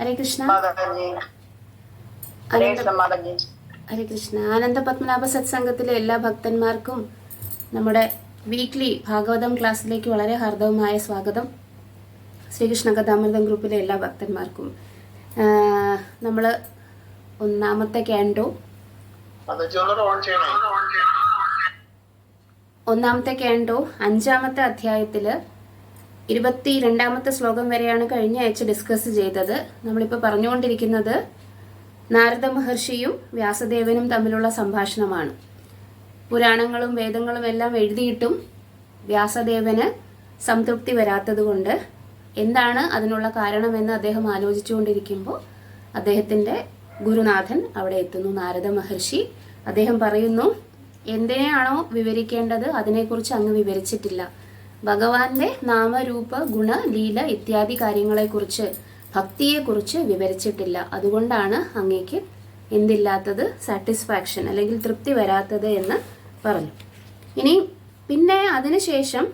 ഹരേ കൃഷ്ണ. ഹരേ കൃഷ്ണ. ആനന്ദ പത്മനാഭ സത്സംഗത്തിലെ എല്ലാ ഭക്തന്മാർക്കും നമ്മുടെ വീക്ക്ലി ഭാഗവതം ക്ലാസ്സിലേക്ക് വളരെ ഹാർദവമായ സ്വാഗതം. ശ്രീകൃഷ്ണ കഥാമൃതം ഗ്രൂപ്പിലെ എല്ലാ ഭക്തന്മാർക്കും നമ്മൾ ഒന്നാമത്തെ ക്യാൻഡോ അഞ്ചാമത്തെ അധ്യായത്തില് 22ാമത്തെ ശ്ലോകം വരെയാണ് കഴിഞ്ഞ ആഴ്ച ഡിസ്കസ് ചെയ്തത്. നമ്മളിപ്പോൾ പറഞ്ഞുകൊണ്ടിരിക്കുന്നത് നാരദ മഹർഷിയും വ്യാസദേവനും തമ്മിലുള്ള സംഭാഷണമാണ്. പുരാണങ്ങളും വേദങ്ങളും എല്ലാം എഴുതിയിട്ടും വ്യാസദേവന് സംതൃപ്തി വരാത്തത് കൊണ്ട് എന്താണ് അതിനുള്ള കാരണമെന്ന് അദ്ദേഹം ആലോചിച്ചുകൊണ്ടിരിക്കുമ്പോൾ അദ്ദേഹത്തിൻ്റെ ഗുരുനാഥൻ അവിടെ എത്തുന്നു, നാരദ മഹർഷി. അദ്ദേഹം പറയുന്നു, എന്തിനെയാണോ വിവരിക്കേണ്ടത് അതിനെക്കുറിച്ച് അങ്ങ് വിവരിച്ചിട്ടില്ല. ഭഗവാന്റെ നാമരൂപ ഗുണ ലീല ഇത്യാദി കാര്യങ്ങളെക്കുറിച്ച്, ഭക്തിയെക്കുറിച്ച് വിവരിച്ചിട്ടില്ല. അതുകൊണ്ടാണ് അങ്ങേക്ക് എന്തില്ലാത്തത്, സാറ്റിസ്ഫാക്ഷൻ അല്ലെങ്കിൽ തൃപ്തി വരാത്തത് എന്ന് പറഞ്ഞു. ഇനി പിന്നെ അതിനുശേഷം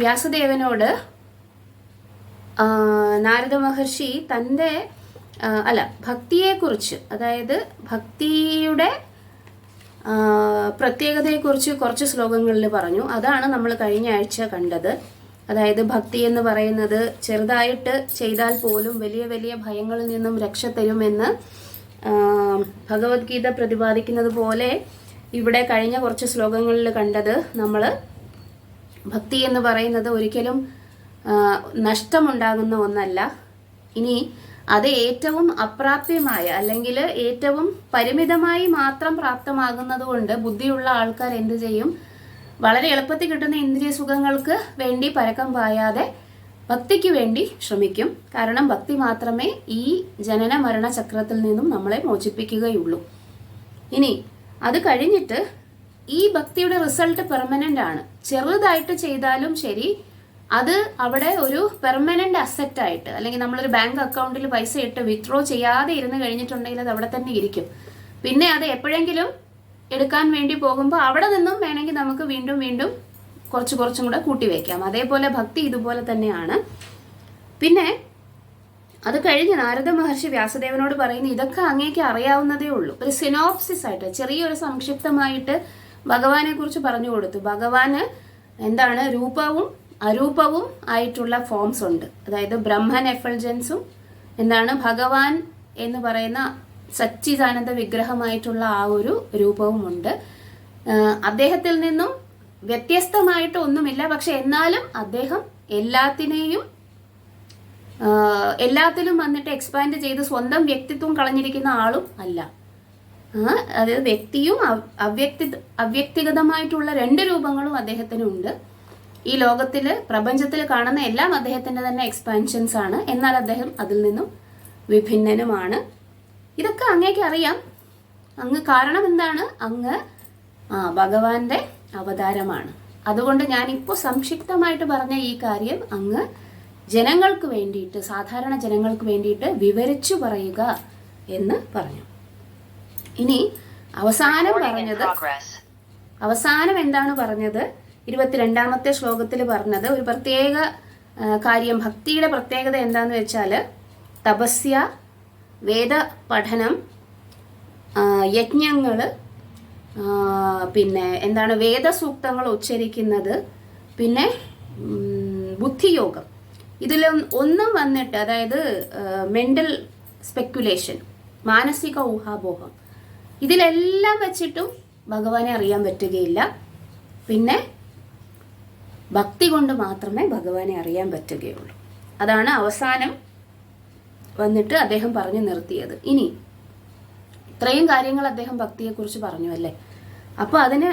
വ്യാസദേവനോട് നാരദ മഹർഷി തൻ്റെ ഭക്തിയെക്കുറിച്ച്, അതായത് ഭക്തിയുടെ പ്രത്യേകതയെക്കുറിച്ച് കുറച്ച് ശ്ലോകങ്ങളിൽ പറഞ്ഞു. അതാണ് നമ്മൾ കഴിഞ്ഞ ആഴ്ച കണ്ടത്. അതായത് ഭക്തി എന്ന് പറയുന്നത് ചെറുതായിട്ട് ചെയ്താൽ പോലും വലിയ വലിയ ഭയങ്ങളിൽ നിന്നും രക്ഷ തരുമെന്ന് ഭഗവത്ഗീത പ്രതിപാദിക്കുന്നത് പോലെ ഇവിടെ കഴിഞ്ഞ കുറച്ച് ശ്ലോകങ്ങളിൽ കണ്ടത് നമ്മൾ ഭക്തി എന്ന് പറയുന്നത് ഒരിക്കലും നഷ്ടമുണ്ടാകുന്ന ഒന്നല്ല. ഇനി അത് ഏറ്റവും അപ്രാപ്യമായ അല്ലെങ്കിൽ ഏറ്റവും പരിമിതമായി മാത്രം പ്രാപ്തമാകുന്നത് കൊണ്ട് ബുദ്ധിയുള്ള ആൾക്കാർ എന്ത് ചെയ്യും, വളരെ എളുപ്പത്തിൽ കിട്ടുന്ന ഇന്ദ്രിയ സുഖങ്ങൾക്ക് വേണ്ടി പരക്കം പായാതെ ഭക്തിക്ക് വേണ്ടി ശ്രമിക്കും. കാരണം ഭക്തി മാത്രമേ ഈ ജനന മരണ ചക്രത്തിൽ നിന്നും നമ്മളെ മോചിപ്പിക്കുകയുള്ളൂ. ഇനി അത് കഴിഞ്ഞിട്ട് ഈ ഭക്തിയുടെ റിസൾട്ട് പെർമനന്റ് ആണ്. ചെറുതായിട്ട് ചെയ്താലും ശരി, അത് അവിടെ ഒരു പെർമനന്റ് അസറ്റ് ആയിട്ട്, അല്ലെങ്കിൽ നമ്മളൊരു ബാങ്ക് അക്കൗണ്ടിൽ പൈസ ഇട്ട് വിത്ഡ്രോ ചെയ്യാതെ ഇരുന്ന് കഴിഞ്ഞിട്ടുണ്ടെങ്കിൽ അത് അവിടെ തന്നെ ഇരിക്കും. പിന്നെ അത് എപ്പോഴെങ്കിലും എടുക്കാൻ വേണ്ടി പോകുമ്പോൾ അവിടെ നിന്നും വേണമെങ്കിൽ നമുക്ക് വീണ്ടും വീണ്ടും കുറച്ചും കൂടെ കൂട്ടി വയ്ക്കാം. അതേപോലെ ഭക്തി ഇതുപോലെ തന്നെയാണ്. പിന്നെ അത് കഴിഞ്ഞ് നാരദ മഹർഷി വ്യാസദേവനോട് പറയുന്നു, ഇതൊക്കെ അങ്ങേക്ക് അറിയാവുന്നതേ ഉള്ളൂ. ഒരു സിനോപ്സിസ് ആയിട്ട്, ചെറിയൊരു സംക്ഷിപ്തമായിട്ട് ഭഗവാനെ കുറിച്ച് പറഞ്ഞു കൊടുത്തു. ഭഗവാന് എന്താണ്, രൂപവും അരൂപവും ആയിട്ടുള്ള ഫോംസ് ഉണ്ട്. അതായത് ബ്രഹ്മൻ എഫൾജൻസും എന്താണ്, ഭഗവാൻ എന്ന് പറയുന്ന സച്ചിദാനന്ദ വിഗ്രഹമായിട്ടുള്ള ആ ഒരു രൂപവുമുണ്ട്. അദ്ദേഹത്തിൽ നിന്നും വ്യത്യസ്തമായിട്ട് ഒന്നുമില്ല. പക്ഷെ എന്നാലും അദ്ദേഹം എല്ലാത്തിലും വന്നിട്ട് എക്സ്പാൻഡ് ചെയ്ത് സ്വന്തം വ്യക്തിത്വം കളഞ്ഞിരിക്കുന്ന ആളും അല്ല. അതായത് വ്യക്തിയും അവ്യക്തിഗതമായിട്ടുള്ള രണ്ട് രൂപങ്ങളും അദ്ദേഹത്തിനുണ്ട്. ഈ ലോകത്തില്, പ്രപഞ്ചത്തിൽ കാണുന്ന എല്ലാം അദ്ദേഹത്തിന്റെ തന്നെ എക്സ്പാൻഷൻസ് ആണ്. എന്നാൽ അദ്ദേഹം അതിൽ നിന്നും വിഭിന്നനുമാണ്. ഇതൊക്കെ അങ്ങേക്ക് അറിയാം. കാരണം എന്താണ്, അങ്ങ് ഭഗവാന്റെ അവതാരമാണ്. അതുകൊണ്ട് ഞാനിപ്പോൾ സംക്ഷിപ്തമായിട്ട് പറഞ്ഞ ഈ കാര്യം അങ്ങ് ജനങ്ങൾക്ക് വേണ്ടിയിട്ട്, സാധാരണ ജനങ്ങൾക്ക് വേണ്ടിയിട്ട് വിവരിച്ചു പറയുക എന്ന് പറഞ്ഞു. ഇനി അവസാനം എന്താണ് പറഞ്ഞത്, 22ാമത്തെ ശ്ലോകത്തിൽ പറഞ്ഞത് ഒരു പ്രത്യേക കാര്യം, ഭക്തിയുടെ പ്രത്യേകത എന്താന്ന് വെച്ചാൽ തപസ്യ, വേദ പഠനം, യജ്ഞങ്ങള്, പിന്നെ എന്താണ് വേദസൂക്തങ്ങൾ ഉച്ചരിക്കുന്നത്, പിന്നെ ബുദ്ധിയോഗം. ഇതിലൊന്നും വന്നിട്ട്, അതായത് മെന്റൽ സ്പെക്കുലേഷൻ, മാനസിക ഊഹാപോഹം, ഇതിലെല്ലാം വെച്ചിട്ടും ഭഗവാനെ അറിയാൻ പറ്റുകയില്ല. പിന്നെ ഭക്തി കൊണ്ട് മാത്രമേ ഭഗവാനെ അറിയാൻ പറ്റുകയുള്ളൂ. അതാണ് അവസാനം വന്നിട്ട് അദ്ദേഹം പറഞ്ഞു നിർത്തിയത്. ഇനി ഇത്രയും കാര്യങ്ങൾ അദ്ദേഹം ഭക്തിയെക്കുറിച്ച് പറഞ്ഞു അല്ലേ. അപ്പോൾ അതിന്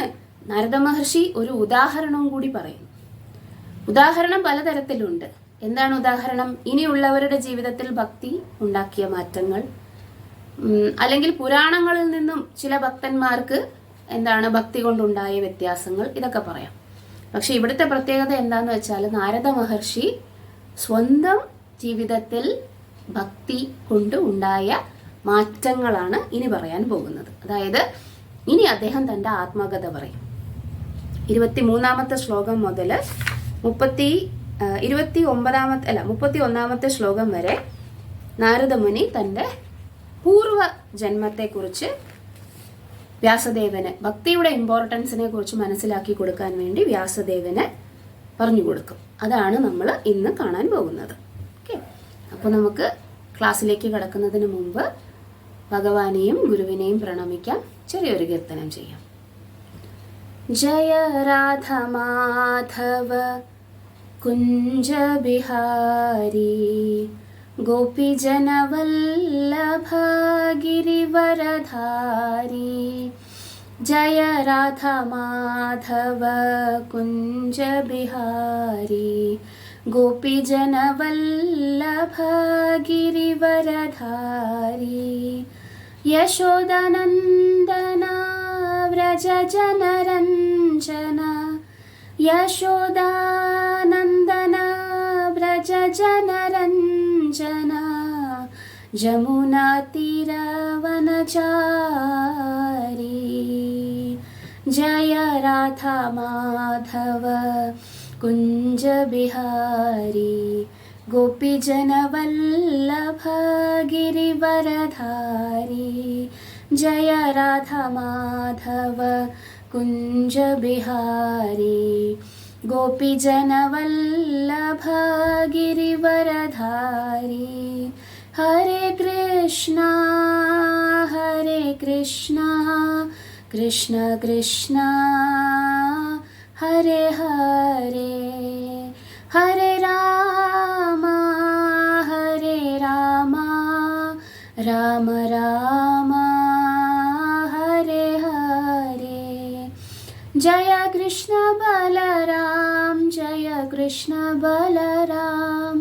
നാരദ മഹർഷി ഒരു ഉദാഹരണവും കൂടി പറയുന്നു. ഉദാഹരണം പലതരത്തിലുണ്ട്. എന്താണ് ഉദാഹരണം? ഇനിയുള്ളവരുടെ ജീവിതത്തിൽ ഭക്തി ഉണ്ടാക്കിയ മാറ്റങ്ങൾ, അല്ലെങ്കിൽ പുരാണങ്ങളിൽ നിന്നും ചില ഭക്തന്മാർക്ക് എന്താണ് ഭക്തി കൊണ്ടുണ്ടായ വ്യത്യാസങ്ങൾ, ഇതൊക്കെ പറയാം. പക്ഷെ ഇവിടുത്തെ പ്രത്യേകത എന്താന്ന് വെച്ചാൽ നാരദ മഹർഷി സ്വന്തം ജീവിതത്തിൽ ഭക്തി കൊണ്ട് ഉണ്ടായ മാറ്റങ്ങളാണ് ഇനി പറയാൻ പോകുന്നത്. അതായത് ഇനി അദ്ദേഹം തൻ്റെ ആത്മകഥ പറയും. 23ാമത്തെ ശ്ലോകം മുതൽ 31 ശ്ലോകം വരെ നാരദമുനി തൻ്റെ പൂർവ്വ ജന്മത്തെക്കുറിച്ച് വ്യാസദേവന്, ഭക്തിയുടെ ഇമ്പോർട്ടൻസിനെ കുറിച്ച് മനസ്സിലാക്കി കൊടുക്കാൻ വേണ്ടി വ്യാസദേവന് പറഞ്ഞു കൊടുക്കും. അതാണ് നമ്മൾ ഇന്ന് കാണാൻ പോകുന്നത്. ഓക്കെ, അപ്പോൾ നമുക്ക് ക്ലാസ്സിലേക്ക് കടക്കുന്നതിന് മുമ്പ് ഭഗവാനെയും ഗുരുവിനെയും പ്രണമിക്കാം. ചെറിയൊരു കീർത്തനം ചെയ്യാം. ജയ രാധ മാധവ കുഞ്ച ബിഹാരി ഗോപിജനവല്ലഭ ഗിരിവരധാരി. ജയ രാധ മാധവ കുഞ്ച ബിഹാരി ഗോപിജനവല്ലഭ ഗിരിവരധാരി. യശോദനന്ദന വ്രജ ജനരഞ്ജന, യശോദാനന്ദന വ്രജ ജനരഞ്ജന, ജമുനാ തീരവനചാരി. ജയ രാധ മാധവ കുഞ്ച ബിഹാരി ഗോപിജനവല്ലഭ ഗിരിവരധാരി. ജയ രാധ മാധവ കുഞ്ച ബിഹാരി ഗോപിജനവല്ലഭ ഗിരിവരധാരി. ഹരേ കൃഷ്ണ കൃഷ്ണ കൃഷ്ണ ഹരേ ഹരേ, ഹരേ രാമ രാമ രാമ ഹരേ ഹരേ. ജയ കൃഷ്ണ ബലരാം, ജയ കൃഷ്ണ ബലരാം,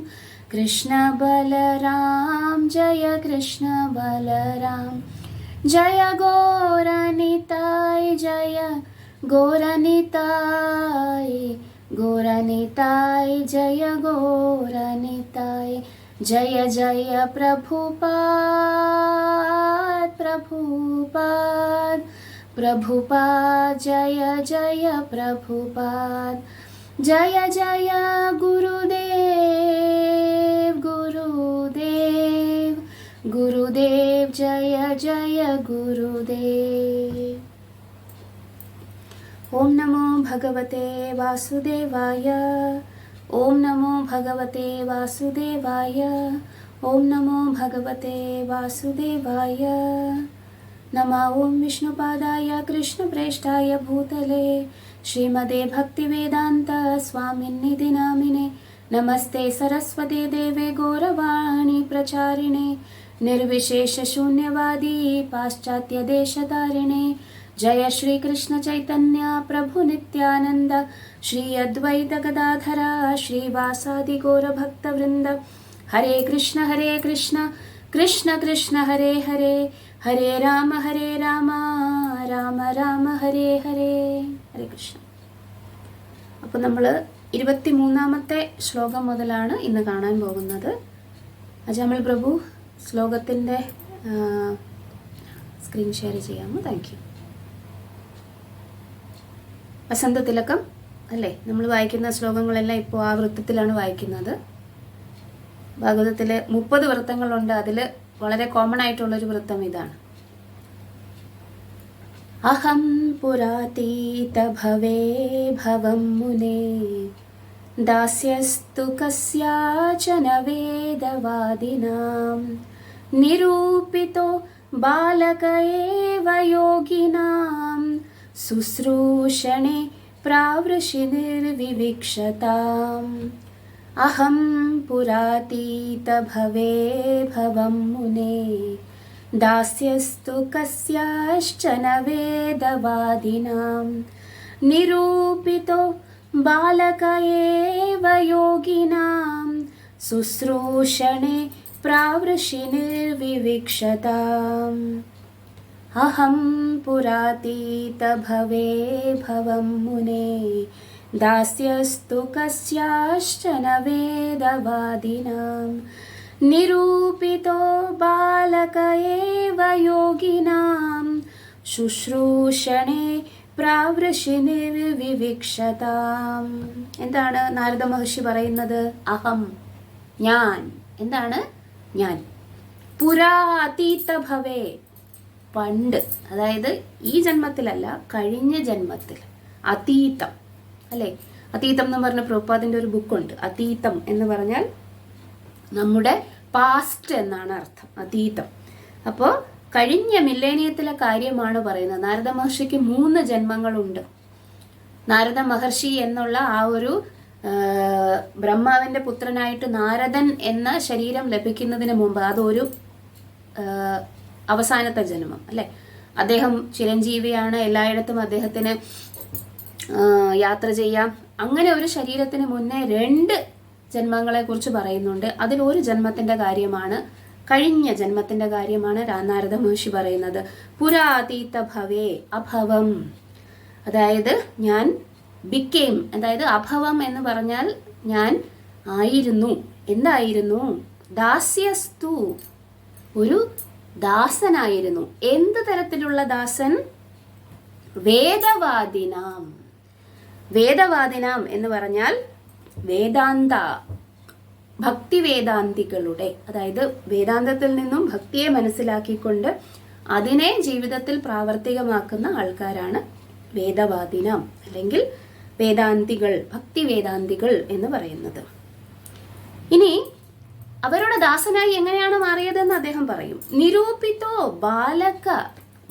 കൃഷ്ണ ബലരാം ജയ കൃഷ്ണ ബലരാം. ജയ ഗോരനിതായ്, ജയ ഗോരനിതായ്, ഗോരനിതായ് ജയ ഗോരനിതായ്. ജയ ജയ പ്രഭുപാദ്, പ്രഭുപാദ്, പ്രഭുപാദ് ജയ ജയ പ്രഭുപാദ്. ജയ ജയ ഗുരുദേവ്, ഗുരുദേവ്, ഗുരുദേവ് ജയ ജയ ഗുരുദേവ്. ഓം നമോ ഭഗവതേ വാസുദേവായ, ഓം നമോ ഭഗവതേ വാസുദേവായ, ഓം നമോ ഭഗവതേ വാസുദേവായ. നമഃ ഓം വിഷ്ണുപാദായ കൃഷ്ണപ്രേഷ്ഠായ ഭൂതലേ ശ്രീമദേ ഭക്തിവേദാന്ത സ്വാമിന്നിധി നാമിനെ. നമസ്തേ സരസ്വതേ ദേവേ ഗൗരവാണി പ്രചാരിണേ നിർവിശേഷ ശൂന്യവാദി പാശ്ചാത്യ ദേശധാരിണേ. जय श्री कृष्ण चैतन्य प्रभु नित्यानंद, श्री अद्वैत गदाधरा श्रीवासादि गौर भक्त वृंद. हरे कृष्ण कृष्ण कृष्ण हरे हरे, हरे राम राम राम हरे हरे. ഹരേ കൃഷ്ണ. അപ്പോൾ നമ്മൾ 23-ാമത്തെ ശ്ലോകം മുതലാണ് ഇന്ന് കാണാൻ പോകുന്നത്. അജാമൽ പ്രഭു ശ്ലോകത്തിൻ്റെ സ്ക്രീൻ ഷെയർ ചെയ്യാമോ? Thank you. വസന്തതിലകം അല്ലേ, നമ്മൾ വായിക്കുന്ന ശ്ലോകങ്ങളെല്ലാം ഇപ്പോൾ ആ വൃത്തത്തിലാണ് വായിക്കുന്നത്. ഭാഗവതത്തിൽ 30 വൃത്തങ്ങളുണ്ട്. അതിൽ വളരെ കോമൺ ആയിട്ടുള്ളൊരു വൃത്തം ഇതാണ്. അഹം പുരാതീത ഭവേ ഭവം മുനേ ദാസ്യസ്തു കസ്യാചന വേദവാദിനാം നിരൂപിതോ ബാലക ഏവ യോഗിനാം ശുശ്രൂഷണേ പ്രാവൃഷി നിർവിവിക്ഷതാം. അഹം പുരാതീത ഭവേ ഭവം മുനേ ദാസ്യസ്തു കസ്യാശ്ചന വേദവാദിനാം നിരൂപിതോ ബാലക ഏവ യോഗിനാം ശുശ്രൂഷണേ പ്രാവൃഷി നിർവിവിക്ഷതാം. അഹം പുരാതീത ഭവേ ഭവം മുനേ ദാസ്യസ്തു കസ്യാശ്ചന വേദവാദിനാം നിരൂപിതോ ബാലക ഏവ യോഗിനാം ശുശ്രൂഷണേ പ്രാവൃഷി നിർവിവിക്ഷതാം. എന്താണ് നാരദ മഹർഷി പറയുന്നത്? അഹം, ഞാൻ. എന്താണ് ഞാൻ? പുരാതീത ഭവേ, പണ്ട്, അതായത് ഈ ജന്മത്തിലല്ല, കഴിഞ്ഞ ജന്മത്തിൽ. അതീതം അല്ലേ? അതീതം എന്ന് പറഞ്ഞ പ്രഭുപാദിന്റെ ഒരു ബുക്കുണ്ട്. അതീതം എന്ന് പറഞ്ഞാൽ നമ്മുടെ പാസ്റ്റ് എന്നാണ് അർത്ഥം, അതീതം. അപ്പോൾ കഴിഞ്ഞ മില്ലേനിയത്തിലെ കാര്യമാണ് പറയുന്നത്. നാരദ മഹർഷിക്ക് 3 ജന്മങ്ങളുണ്ട്. നാരദ മഹർഷി എന്നുള്ള ആ ഒരു ബ്രഹ്മാവിന്റെ പുത്രനായിട്ട് നാരദൻ എന്ന ശരീരം ലഭിക്കുന്നതിന് മുമ്പ്, അതൊരു അവസാനത്തെ ജന്മം അല്ലെ. അദ്ദേഹം ചിരഞ്ജീവിയാണ്, എല്ലായിടത്തും അദ്ദേഹത്തിന് യാത്ര ചെയ്യാം. അങ്ങനെ ഒരു ശരീരത്തിന് മുന്നേ 2 ജന്മങ്ങളെ കുറിച്ച് പറയുന്നുണ്ട്. അതിലൊരു ജന്മത്തിന്റെ കാര്യമാണ്, കഴിഞ്ഞ ജന്മത്തിന്റെ കാര്യമാണ് നാരദ മഹർഷി പറയുന്നത്. പുരാതീത ഭവേ, അഭവം, അതായത് ഞാൻ ബിക്കെയിം, അതായത് അഭവം എന്ന് പറഞ്ഞാൽ ഞാൻ ആയിരുന്നു. എന്തായിരുന്നു? ദാസ്യസ്തു, ഒരു ദാസനായിരുന്നു. എന്ത് തരത്തിലുള്ള ദാസൻ? വേദവാദിനാം. വേദവാദിനാം എന്ന് പറഞ്ഞാൽ വേദാന്ത, ഭക്തി വേദാന്തികളുടെ, അതായത് വേദാന്തത്തിൽ നിന്നും ഭക്തിയെ മനസ്സിലാക്കിക്കൊണ്ട് അതിനെ ജീവിതത്തിൽ പ്രാവർത്തികമാക്കുന്ന ആൾക്കാരാണ് വേദവാദിനാം, അല്ലെങ്കിൽ വേദാന്തികൾ, ഭക്തി വേദാന്തികൾ എന്ന് പറയുന്നത്. ഇനി അവരുടെ ദാസനായി എങ്ങനെയാണ് മാറിയതെന്ന് അദ്ദേഹം പറയും. നിരൂപിതോ ബാലക,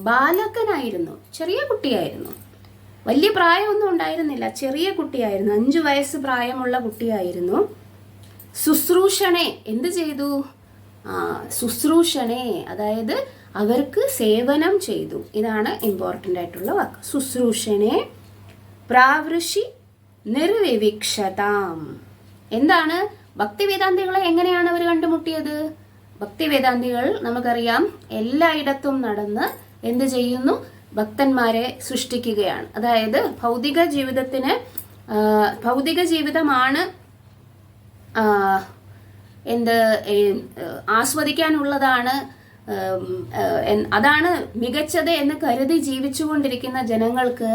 ബാലകനായിരുന്നു, ചെറിയ കുട്ടിയായിരുന്നു. വലിയ പ്രായമൊന്നും ഉണ്ടായിരുന്നില്ല, ചെറിയ കുട്ടിയായിരുന്നു. 5 വയസ്സ് പ്രായമുള്ള കുട്ടിയായിരുന്നു. ശുശ്രൂഷണെ, എന്ത് ചെയ്തു? ശുശ്രൂഷണെ, അതായത് അവർക്ക് സേവനം ചെയ്തു. ഇതാണ് ഇമ്പോർട്ടൻ്റ് ആയിട്ടുള്ള വാക്ക്. ശുശ്രൂഷണെ പ്രാവൃഷി നിർവിവിക്ഷതാം. എന്താണ്? ഭക്തിവേദാന്തികളെ എങ്ങനെയാണ് അവർ കണ്ടുമുട്ടിയത്? ഭക്തിവേദാന്തികൾ നമുക്കറിയാം എല്ലായിടത്തും നടന്ന് എന്ത് ചെയ്യുന്നു? ഭക്തന്മാരെ സൃഷ്ടിക്കുകയാണ്. അതായത് ഭൗതിക ജീവിതമാണ് ആസ്വദിക്കാനുള്ളതാണ്, അതാണ് മികച്ചത് എന്ന് കരുതി ജീവിച്ചുകൊണ്ടിരിക്കുന്ന ജനങ്ങൾക്ക്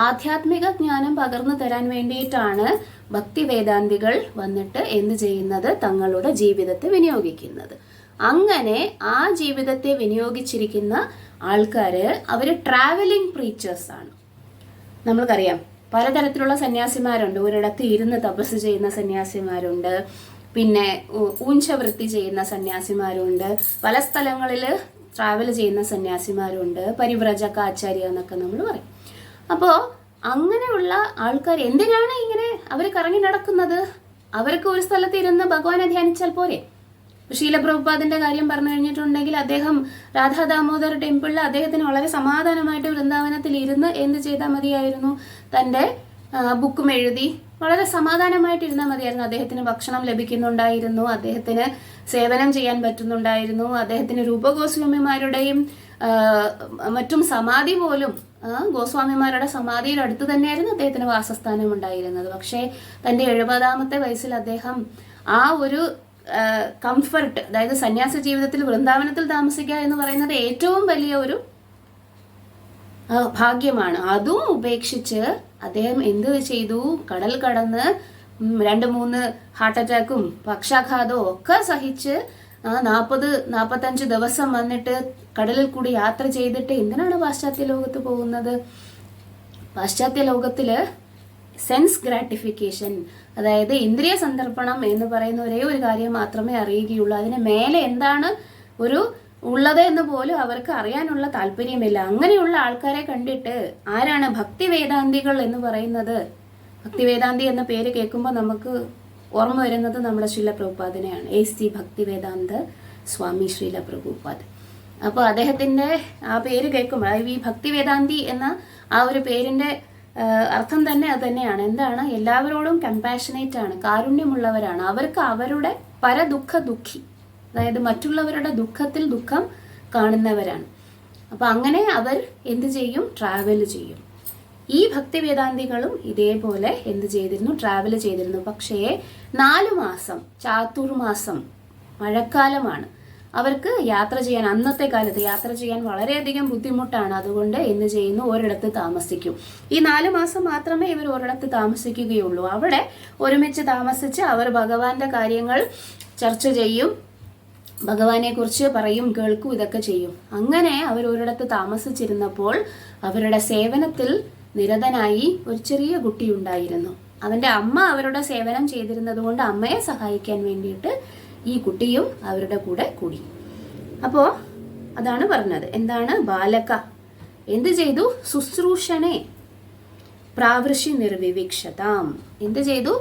ആധ്യാത്മിക ജ്ഞാനം പകർന്നു തരാൻ വേണ്ടിയിട്ടാണ് ഭക്തി വേദാന്തികൾ വന്നിട്ട് എന്ത് ചെയ്യുന്നത്? തങ്ങളുടെ ജീവിതത്തെ വിനിയോഗിക്കുന്നത്. അങ്ങനെ ആ ജീവിതത്തെ വിനിയോഗിച്ചിരിക്കുന്ന ആൾക്കാര് അവര് ട്രാവലിംഗ് പ്രീച്ചേഴ്സ് ആണ്. നമ്മൾക്കറിയാം പലതരത്തിലുള്ള സന്യാസിമാരുണ്ട്. ഒരിടത്ത് ഇരുന്ന് തപസ് ചെയ്യുന്ന സന്യാസിമാരുണ്ട്, പിന്നെ ഊഞ്ചവൃത്തി ചെയ്യുന്ന സന്യാസിമാരുണ്ട്, പല സ്ഥലങ്ങളിൽ ട്രാവൽ ചെയ്യുന്ന സന്യാസിമാരുണ്ട്, പരിവ്രജകാചാര്യ എന്നൊക്കെ നമ്മൾ പറയും. അപ്പോൾ അങ്ങനെയുള്ള ആൾക്കാർ എന്തിനാണ് ഇങ്ങനെ അവർ കറങ്ങി നടക്കുന്നത്? അവർക്ക് ഒരു സ്ഥലത്ത് ഇരുന്ന് ഭഗവാനെ ധ്യാനിച്ചാൽ പോരെ? ശീല പ്രഭുപാദിന്റെ കാര്യം പറഞ്ഞു കഴിഞ്ഞിട്ടുണ്ടെങ്കിൽ അദ്ദേഹം രാധാ ദാമോദർ ടെമ്പിളിൽ അദ്ദേഹത്തിന് വളരെ സമാധാനമായിട്ട് വൃന്ദാവനത്തിൽ ഇരുന്ന് എന്ത് ചെയ്താൽ മതിയായിരുന്നു? തൻ്റെ ബുക്കും എഴുതി വളരെ സമാധാനമായിട്ടിരുന്നാൽ മതിയായിരുന്നു. അദ്ദേഹത്തിന് ഭക്ഷണം ലഭിക്കുന്നുണ്ടായിരുന്നു, അദ്ദേഹത്തിന് സേവനം ചെയ്യാൻ പറ്റുന്നുണ്ടായിരുന്നു, അദ്ദേഹത്തിന് രൂപഗോസ്വാമിമാരുടെയും മറ്റും സമാധി പോലും ഗോസ്വാമിമാരുടെ സമാധിയുടെ അടുത്ത് തന്നെയായിരുന്നു അദ്ദേഹത്തിന് വാസസ്ഥാനം ഉണ്ടായിരുന്നത്. പക്ഷേ തൻ്റെ 70ാമത്തെ വയസ്സിൽ അദ്ദേഹം ആ ഒരു കംഫർട്ട്, അതായത് സന്യാസ ജീവിതത്തിൽ വൃന്ദാവനത്തിൽ താമസിക്കുക എന്ന് പറയുന്നത് ഏറ്റവും വലിയ ഒരു ഭാഗ്യമാണ്. അതും ഉപേക്ഷിച്ച് അദ്ദേഹം എന്ത് ചെയ്തു? കടൽ കടന്ന് 2-3 ഹാർട്ട് അറ്റാക്കും പക്ഷാഘാതവും ഒക്കെ സഹിച്ച് 40-45 ദിവസം വന്നിട്ട് കടലിൽ കൂടി യാത്ര ചെയ്തിട്ട് എന്തിനാണ് പാശ്ചാത്യ ലോകത്ത് പോകുന്നത്? പാശ്ചാത്യ ലോകത്തില് സെൻസ് ഗ്രാറ്റിഫിക്കേഷൻ, അതായത് ഇന്ദ്രിയ സന്ദർപ്പണം എന്ന് പറയുന്ന ഒരേ ഒരു കാര്യം മാത്രമേ അറിയുകയുള്ളൂ. അതിന് മേലെ എന്താണ് ഉള്ളത് എന്ന് പോലും അവർക്ക് അറിയാനുള്ള താല്പര്യമില്ല. അങ്ങനെയുള്ള ആൾക്കാരെ കണ്ടിട്ട് ആരാണ് ഭക്തി വേദാന്തികൾ എന്ന് പറയുന്നത്? ഭക്തി വേദാന്തി എന്ന പേര് കേൾക്കുമ്പോൾ നമുക്ക് ഓർമ്മ വരുന്നത് നമ്മുടെ ശ്രീല പ്രഭുപാദിനെയാണ്. AC ഭക്തി വേദാന്ത സ്വാമി ശ്രീല പ്രഭുപാദ്. അപ്പോൾ അദ്ദേഹത്തിൻ്റെ ആ പേര് കേൾക്കുമ്പോൾ, ഈ ഭക്തി വേദാന്തി എന്ന ആ ഒരു പേരിൻ്റെ അർത്ഥം തന്നെ അത് തന്നെയാണ്. എന്താണ്? എല്ലാവരോടും കമ്പാഷനേറ്റ് ആണ്, കാരുണ്യമുള്ളവരാണ്. അവർക്ക് അവരുടെ ദുഃഖി, അതായത് മറ്റുള്ളവരുടെ ദുഃഖത്തിൽ ദുഃഖം കാണുന്നവരാണ്. അപ്പം അങ്ങനെ അവർ എന്ത് ചെയ്യും? ട്രാവൽ ചെയ്യും. ഈ ഭക്തി വേദാന്തികളും ഇതേപോലെ എന്ത് ചെയ്തിരുന്നു? ട്രാവൽ ചെയ്തിരുന്നു. പക്ഷേ 4 മാസം, ചാതുർമാസം, മഴക്കാലമാണ്. അവർക്ക് യാത്ര ചെയ്യാൻ, അന്നത്തെ കാലത്ത് യാത്ര ചെയ്യാൻ വളരെയധികം ബുദ്ധിമുട്ടാണ്. അതുകൊണ്ട് എന്ത് ചെയ്യുന്നു, ഒരിടത്ത് താമസിക്കും. ഈ 4 മാസം മാത്രമേ ഇവർ ഒരിടത്ത് താമസിക്കുകയുള്ളൂ. അവിടെ ഒരുമിച്ച് താമസിച്ച് അവർ ഭഗവാന്റെ കാര്യങ്ങൾ ചർച്ച ചെയ്യും, ഭഗവാനെ കുറിച്ച് പറയും, കേൾക്കും, ഇതൊക്കെ ചെയ്യും. അങ്ങനെ അവർ ഒരിടത്ത് താമസിച്ചിരുന്നപ്പോൾ അവരുടെ സേവനത്തിൽ നിരതനായി ഒരു ചെറിയ കുട്ടി ഉണ്ടായിരുന്നു. അവന്റെ അമ്മ അവരുടെ സേവനം ചെയ്തിരുന്നത് കൊണ്ട് അമ്മയെ സഹായിക്കാൻ വേണ്ടിയിട്ട് ഈ കുട്ടിയും അവരുടെ കൂടെ കൂടി. അപ്പോ അതാണ് പറഞ്ഞത്. എന്താണ്? ബാലക എന്ത് ചെയ്തു? ശുശ്രൂഷനെ പ്രാവൃഷി നിർവിവിക്ഷതാം. എന്ത് ചെയ്തു?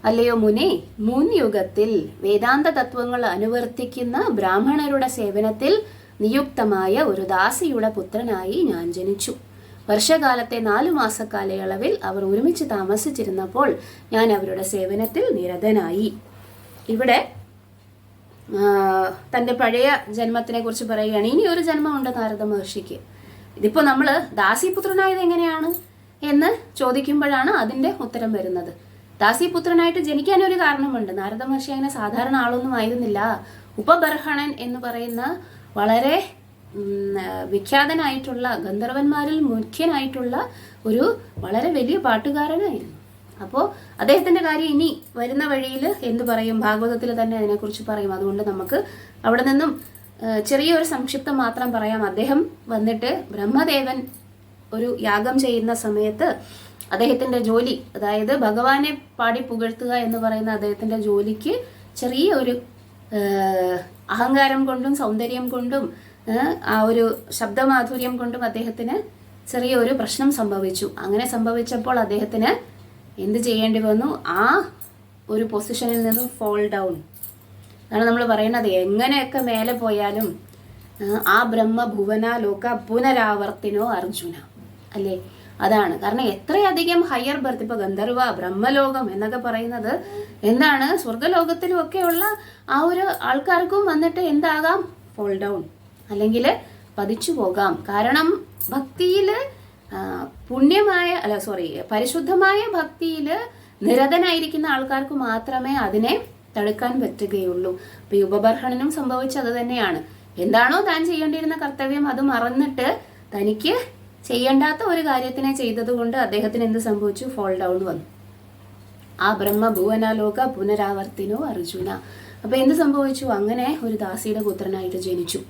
അല്ലയോ മുനെ, മുൻ യുഗത്തിൽ വേദാന്ത തത്വങ്ങൾ അനുവർത്തിക്കുന്ന ബ്രാഹ്മണരുടെ സേവനത്തിൽ നിയുക്തമായ ഒരു ദാസിയുടെ പുത്രനായി ഞാൻ ജനിച്ചു. വർഷകാലത്തെ 4 മാസ കാലയളവിൽ അവർ ഒരുമിച്ച് താമസിച്ചിരുന്നപ്പോൾ ഞാൻ അവരുടെ സേവനത്തിൽ നിരതനായി. ഇവിടെ തൻ്റെ പഴയ ജന്മത്തിനെ കുറിച്ച് പറയുകയാണ്. ഇനി ഒരു ജന്മമുണ്ട് നാരദ മഹർഷിക്ക്. ഇതിപ്പോൾ നമ്മൾ ദാസിപുത്രനായത് എങ്ങനെയാണ് എന്ന് ചോദിക്കുമ്പോഴാണ് അതിൻ്റെ ഉത്തരം വരുന്നത്. ദാസിപുത്രനായിട്ട് ജനിക്കാനൊരു കാരണമുണ്ട്. നാരദ മഹർഷി അങ്ങനെ സാധാരണ ആളൊന്നും ആയിരുന്നില്ല. ഉപബർഹണൻ എന്ന് പറയുന്ന വളരെ വിഖ്യാതനായിട്ടുള്ള, ഗന്ധർവന്മാരിൽ മുഖ്യനായിട്ടുള്ള ഒരു വളരെ വലിയ പാട്ടുകാരനായിരുന്നു. അപ്പോൾ അദ്ദേഹത്തിൻ്റെ കാര്യം ഇനി വരുന്ന വഴിയിൽ എന്ത് പറയും, ഭാഗവതത്തിൽ തന്നെ അതിനെക്കുറിച്ച് പറയും. അതുകൊണ്ട് നമുക്ക് അവിടെ നിന്നും ചെറിയൊരു സംക്ഷിപ്തം മാത്രം പറയാം. അദ്ദേഹം വന്നിട്ട് ബ്രഹ്മദേവൻ ഒരു യാഗം ചെയ്യുന്ന സമയത്ത് അദ്ദേഹത്തിൻ്റെ ജോലി, അതായത് ഭഗവാനെ പാടി പുകഴ്ത്തുക എന്ന് പറയുന്ന അദ്ദേഹത്തിൻ്റെ ജോലിക്ക് ചെറിയ ഒരു അഹങ്കാരം കൊണ്ടും സൗന്ദര്യം കൊണ്ടും ആ ഒരു ശബ്ദമാധുര്യം കൊണ്ടും അദ്ദേഹത്തിന് ചെറിയൊരു പ്രശ്നം സംഭവിച്ചു. അങ്ങനെ സംഭവിച്ചപ്പോൾ അദ്ദേഹത്തിന് എന്ത് ചെയ്യേണ്ടി വന്നു? ആ ഒരു പൊസിഷനിൽ നിന്നും ഫോൾ ഡൗൺ. അതാണ് നമ്മൾ പറയുന്നത്, എങ്ങനെയൊക്കെ മേലെ പോയാലും ആ ബ്രഹ്മ ഭുവന ലോക പുനരാവർത്തിനോ അർജുന, അല്ലേ? അതാണ് കാരണം. എത്രയധികം ഹയർ ബർത്ത്, ഇപ്പൊ ഗന്ധർവ, ബ്രഹ്മലോകം എന്നൊക്കെ പറയുന്നത് എന്താണ്, സ്വർഗലോകത്തിലും ഒക്കെയുള്ള ആ ഒരു ആൾക്കാർക്കും വന്നിട്ട് എന്താകാം? ഫോൾ ഡൗൺ, അല്ലെങ്കിൽ പതിച്ചു പോകാം. കാരണം ഭക്തിയില് പരിശുദ്ധമായ ഭക്തിയിൽ നിരതനായിരിക്കുന്ന ആൾക്കാർക്ക് മാത്രമേ അതിനെ തടുക്കാൻ പറ്റുകയുള്ളൂ. അപ്പൊ ഈ ഉപബർഹണനും സംഭവിച്ചത് തന്നെയാണ്. എന്താണോ താൻ ചെയ്യേണ്ടിയിരുന്ന കർത്തവ്യം അത് മറന്നിട്ട് തനിക്ക് ചെയ്യേണ്ടാത്ത ഒരു കാര്യത്തിനെ ചെയ്തത് കൊണ്ട് അദ്ദേഹത്തിന് എന്ത് സംഭവിച്ചു? ഫോൾ ഡൗൺ വന്നു. ആ ബ്രഹ്മ ഭുവനാലോക പുനരാവർത്തിനോ അർജുന. അപ്പൊ എന്ത് സംഭവിച്ചു? അങ്ങനെ ഒരു ദാസിയുടെ പുത്രനായിട്ട് ജനിച്ചു.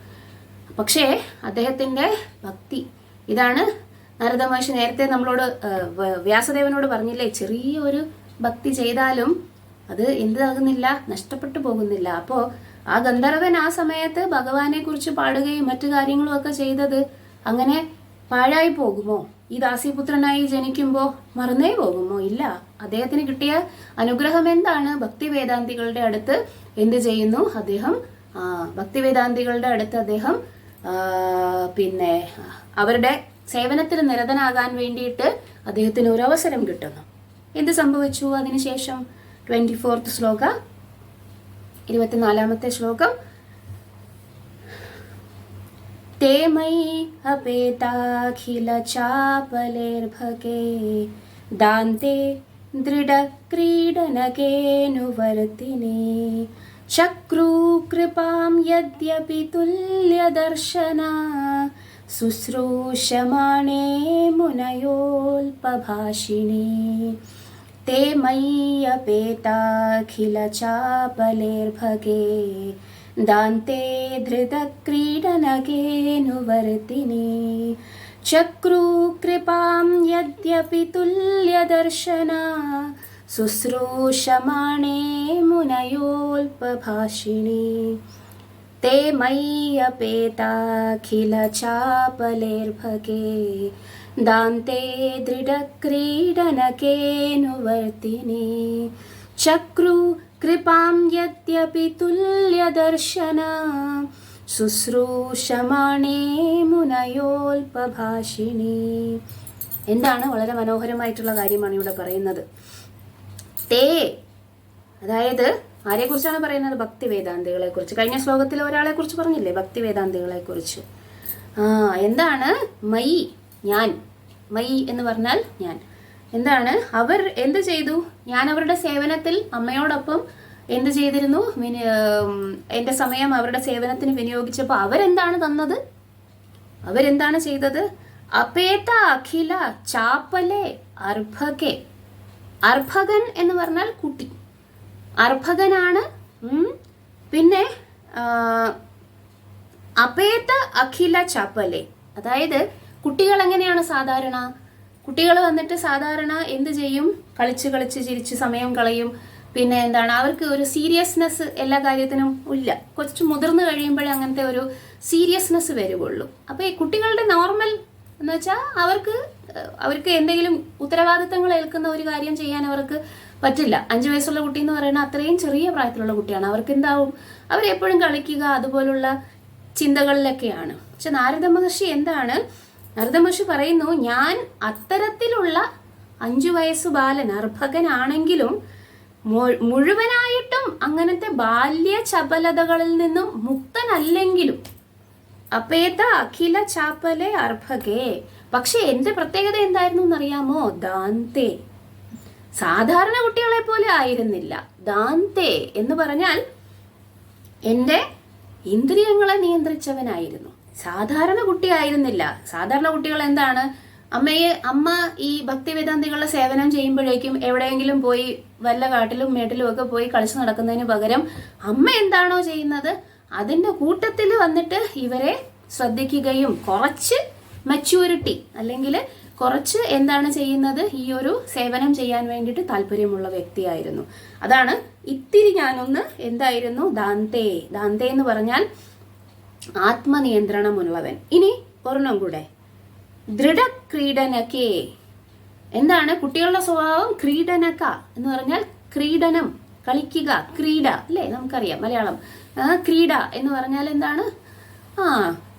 പക്ഷേ അദ്ദേഹത്തിന്റെ ഭക്തി, ഇതാണ് നാരദ മഹർഷി നേരത്തെ നമ്മളോട് വ്യാസദേവനോട് പറഞ്ഞില്ലേ, ചെറിയൊരു ഭക്തി ചെയ്താലും അത് എന്താകുന്നില്ല, നഷ്ടപ്പെട്ടു പോകുന്നില്ല. അപ്പോൾ ആ ഗന്ധർവൻ ആ സമയത്ത് ഭഗവാനെ കുറിച്ച് പാടുകയും മറ്റു കാര്യങ്ങളും ഒക്കെ ചെയ്തത് അങ്ങനെ പാഴായി പോകുമോ? ഈ ദാസിപുത്രനായി ജനിക്കുമ്പോൾ മറന്നേ പോകുമോ? ഇല്ല. അദ്ദേഹത്തിന് കിട്ടിയ അനുഗ്രഹം എന്താണ്? ഭക്തി വേദാന്തികളുടെ അടുത്ത് എന്ത് ചെയ്യുന്നു? അദ്ദേഹം ഭക്തിവേദാന്തികളുടെ അടുത്ത് അദ്ദേഹം പിന്നെ അവരുടെ സേവനത്തിൽ നിരതനാകാൻ വേണ്ടിയിട്ട് അദ്ദേഹത്തിന് ഒരു അവസരം കിട്ടുന്നു. എന്ത് സംഭവിച്ചു അതിനുശേഷം? 24th ശ്ലോക, 24ാമത്തെ ശ്ലോകം. ते मयि अपेताखिल चापलेर्भगे दान्ते दृढक्रीडनकेऽनुवर्तिने चक्रुकृपां यद्यपि तुल्यदर्शना शुश्रूषमाणे मुनयोऽल्पभाषिणे ते मयि अपेताखिल चापलेर्भगे दान्ते धृतक्रीडनकेऽनुवर्तिने चक्रुकृपां यद्यपि तुल्यदर्शना शुश्रूषमाणे मुनयोऽल्पभाषिणे ते मयि अपेताखिल चापलेर्भगे दान्ते दृढक्रीडनकेऽनुवर्तिने चक्रुकृपां यद्यपि तुल्यदर्शना ശുശ്രൂഷമാണേ മുനയോൽപഭാഷിണി. എന്താണ്? വളരെ മനോഹരമായിട്ടുള്ള കാര്യമാണ് ഇവിടെ പറയുന്നത്. തേ, അതായത് ആരെക്കുറിച്ചാണ് പറയുന്നത്? ഭക്തി വേദാന്തികളെ കുറിച്ച്. കഴിഞ്ഞ ശ്ലോകത്തിൽ ഒരാളെ കുറിച്ച് പറഞ്ഞില്ലേ, ഭക്തി വേദാന്തികളെ കുറിച്ച്. എന്താണ്? മയി, ഞാൻ. മയി എന്ന് പറഞ്ഞാൽ ഞാൻ. എന്താണ്? അവർ എന്ത് ചെയ്തു? ഞാൻ അവരുടെ സേവനത്തിൽ അമ്മയോടൊപ്പം എന്ത് ചെയ്തിരുന്നു, എൻ്റെ സമയം അവരുടെ സേവനത്തിന് വിനിയോഗിച്ചപ്പോൾ അവരെന്താണ് തന്നത്? അവരെന്താണ് ചെയ്തത്? അപേത അഖില ചാപ്പലെ അർഭകെ. അർഭകൻ എന്ന് പറഞ്ഞാൽ കുട്ടി, അർഭകനാണ്. പിന്നെ അപേത അഖില ചാപ്പലെ, അതായത് കുട്ടികൾ എങ്ങനെയാണ് സാധാരണ? കുട്ടികൾ വന്നിട്ട് സാധാരണ എന്ത് ചെയ്യും? കളിച്ച് കളിച്ച് ചിരിച്ച് സമയം കളയും. പിന്നെ എന്താണ്, അവർക്ക് ഒരു സീരിയസ്നെസ് എല്ലാ കാര്യത്തിനും ഇല്ല. കുറച്ച് മുതിർന്നു കഴിയുമ്പോഴേ അങ്ങനത്തെ ഒരു സീരിയസ്നെസ് വരുവുള്ളൂ. അപ്പോൾ ഈ കുട്ടികളുടെ നോർമൽ എന്ന് വെച്ചാൽ അവർക്ക് എന്തെങ്കിലും ഉത്തരവാദിത്തങ്ങൾ ഏൽക്കുന്ന ഒരു കാര്യം ചെയ്യാൻ അവർക്ക് പറ്റില്ല. 5 വയസ്സുള്ള കുട്ടി എന്ന് പറയുന്നത് അത്രയും ചെറിയ പ്രായത്തിലുള്ള കുട്ടിയാണ്. അവർക്ക് എന്താവും? അവരെപ്പോഴും കളിക്കുക, അതുപോലുള്ള ചിന്തകളിലൊക്കെയാണ്. പക്ഷെ നാരദ മഹർഷി എന്താണ്? നാരദ മഹർഷി പറയുന്നു, ഞാൻ അത്തരത്തിലുള്ള 5 വയസ്സ് ബാലൻ അർഭകനാണെങ്കിലും മുഴുവനായിട്ടും അങ്ങനത്തെ ബാല്യ ചപലതകളിൽ നിന്നും മുക്തനല്ലെങ്കിലും അപേത അഖില ചാപ്പലെ അർഭകെ. പക്ഷെ എന്റെ പ്രത്യേകത എന്തായിരുന്നു എന്നറിയാമോ? ദാന്തേ. സാധാരണ കുട്ടികളെ പോലെ ആയിരുന്നില്ല. ദാന്തേ എന്ന് പറഞ്ഞാൽ എന്റെ ഇന്ദ്രിയങ്ങളെ നിയന്ത്രിച്ചവനായിരുന്നു. സാധാരണ കുട്ടിയായിരുന്നില്ല. സാധാരണ കുട്ടികൾ എന്താണ്? അമ്മ ഈ ഭക്തിവേദാന്തികളുടെ സേവനം ചെയ്യുമ്പോഴേക്കും എവിടെയെങ്കിലും പോയി വല്ല കാട്ടിലും മേട്ടിലും ഒക്കെ പോയി കളിച്ചു നടക്കുന്നതിന് പകരം അമ്മ എന്താണോ ചെയ്യുന്നത് അതിന്റെ കൂട്ടത്തിൽ വന്നിട്ട് ഇവരെ ശ്രദ്ധിക്കുകയും കുറച്ച് മെച്യൂരിറ്റി അല്ലെങ്കിൽ കുറച്ച് എന്താണ് ചെയ്യുന്നത്, ഈ ഒരു സേവനം ചെയ്യാൻ വേണ്ടിയിട്ട് താല്പര്യമുള്ള വ്യക്തിയായിരുന്നു. അതാണ് ഇത്തിരി ഞാനൊന്ന് എന്തായിരുന്നു? ദാന്തേ. ദാന്തേ എന്ന് പറഞ്ഞാൽ ആത്മനിയന്ത്രണമുള്ളവൻ. ഇനി ഒരെണ്ണം കൂടെ, ദൃഢക്രീഡനകേ. എന്താണ് കുട്ടികളുടെ സ്വഭാവം? ക്രീഡനക എന്ന് പറഞ്ഞാൽ ക്രീഡനം, കളിക്കുക, ക്രീഡ അല്ലേ? നമുക്കറിയാം മലയാളം. ക്രീഡ എന്ന് പറഞ്ഞാൽ എന്താണ്?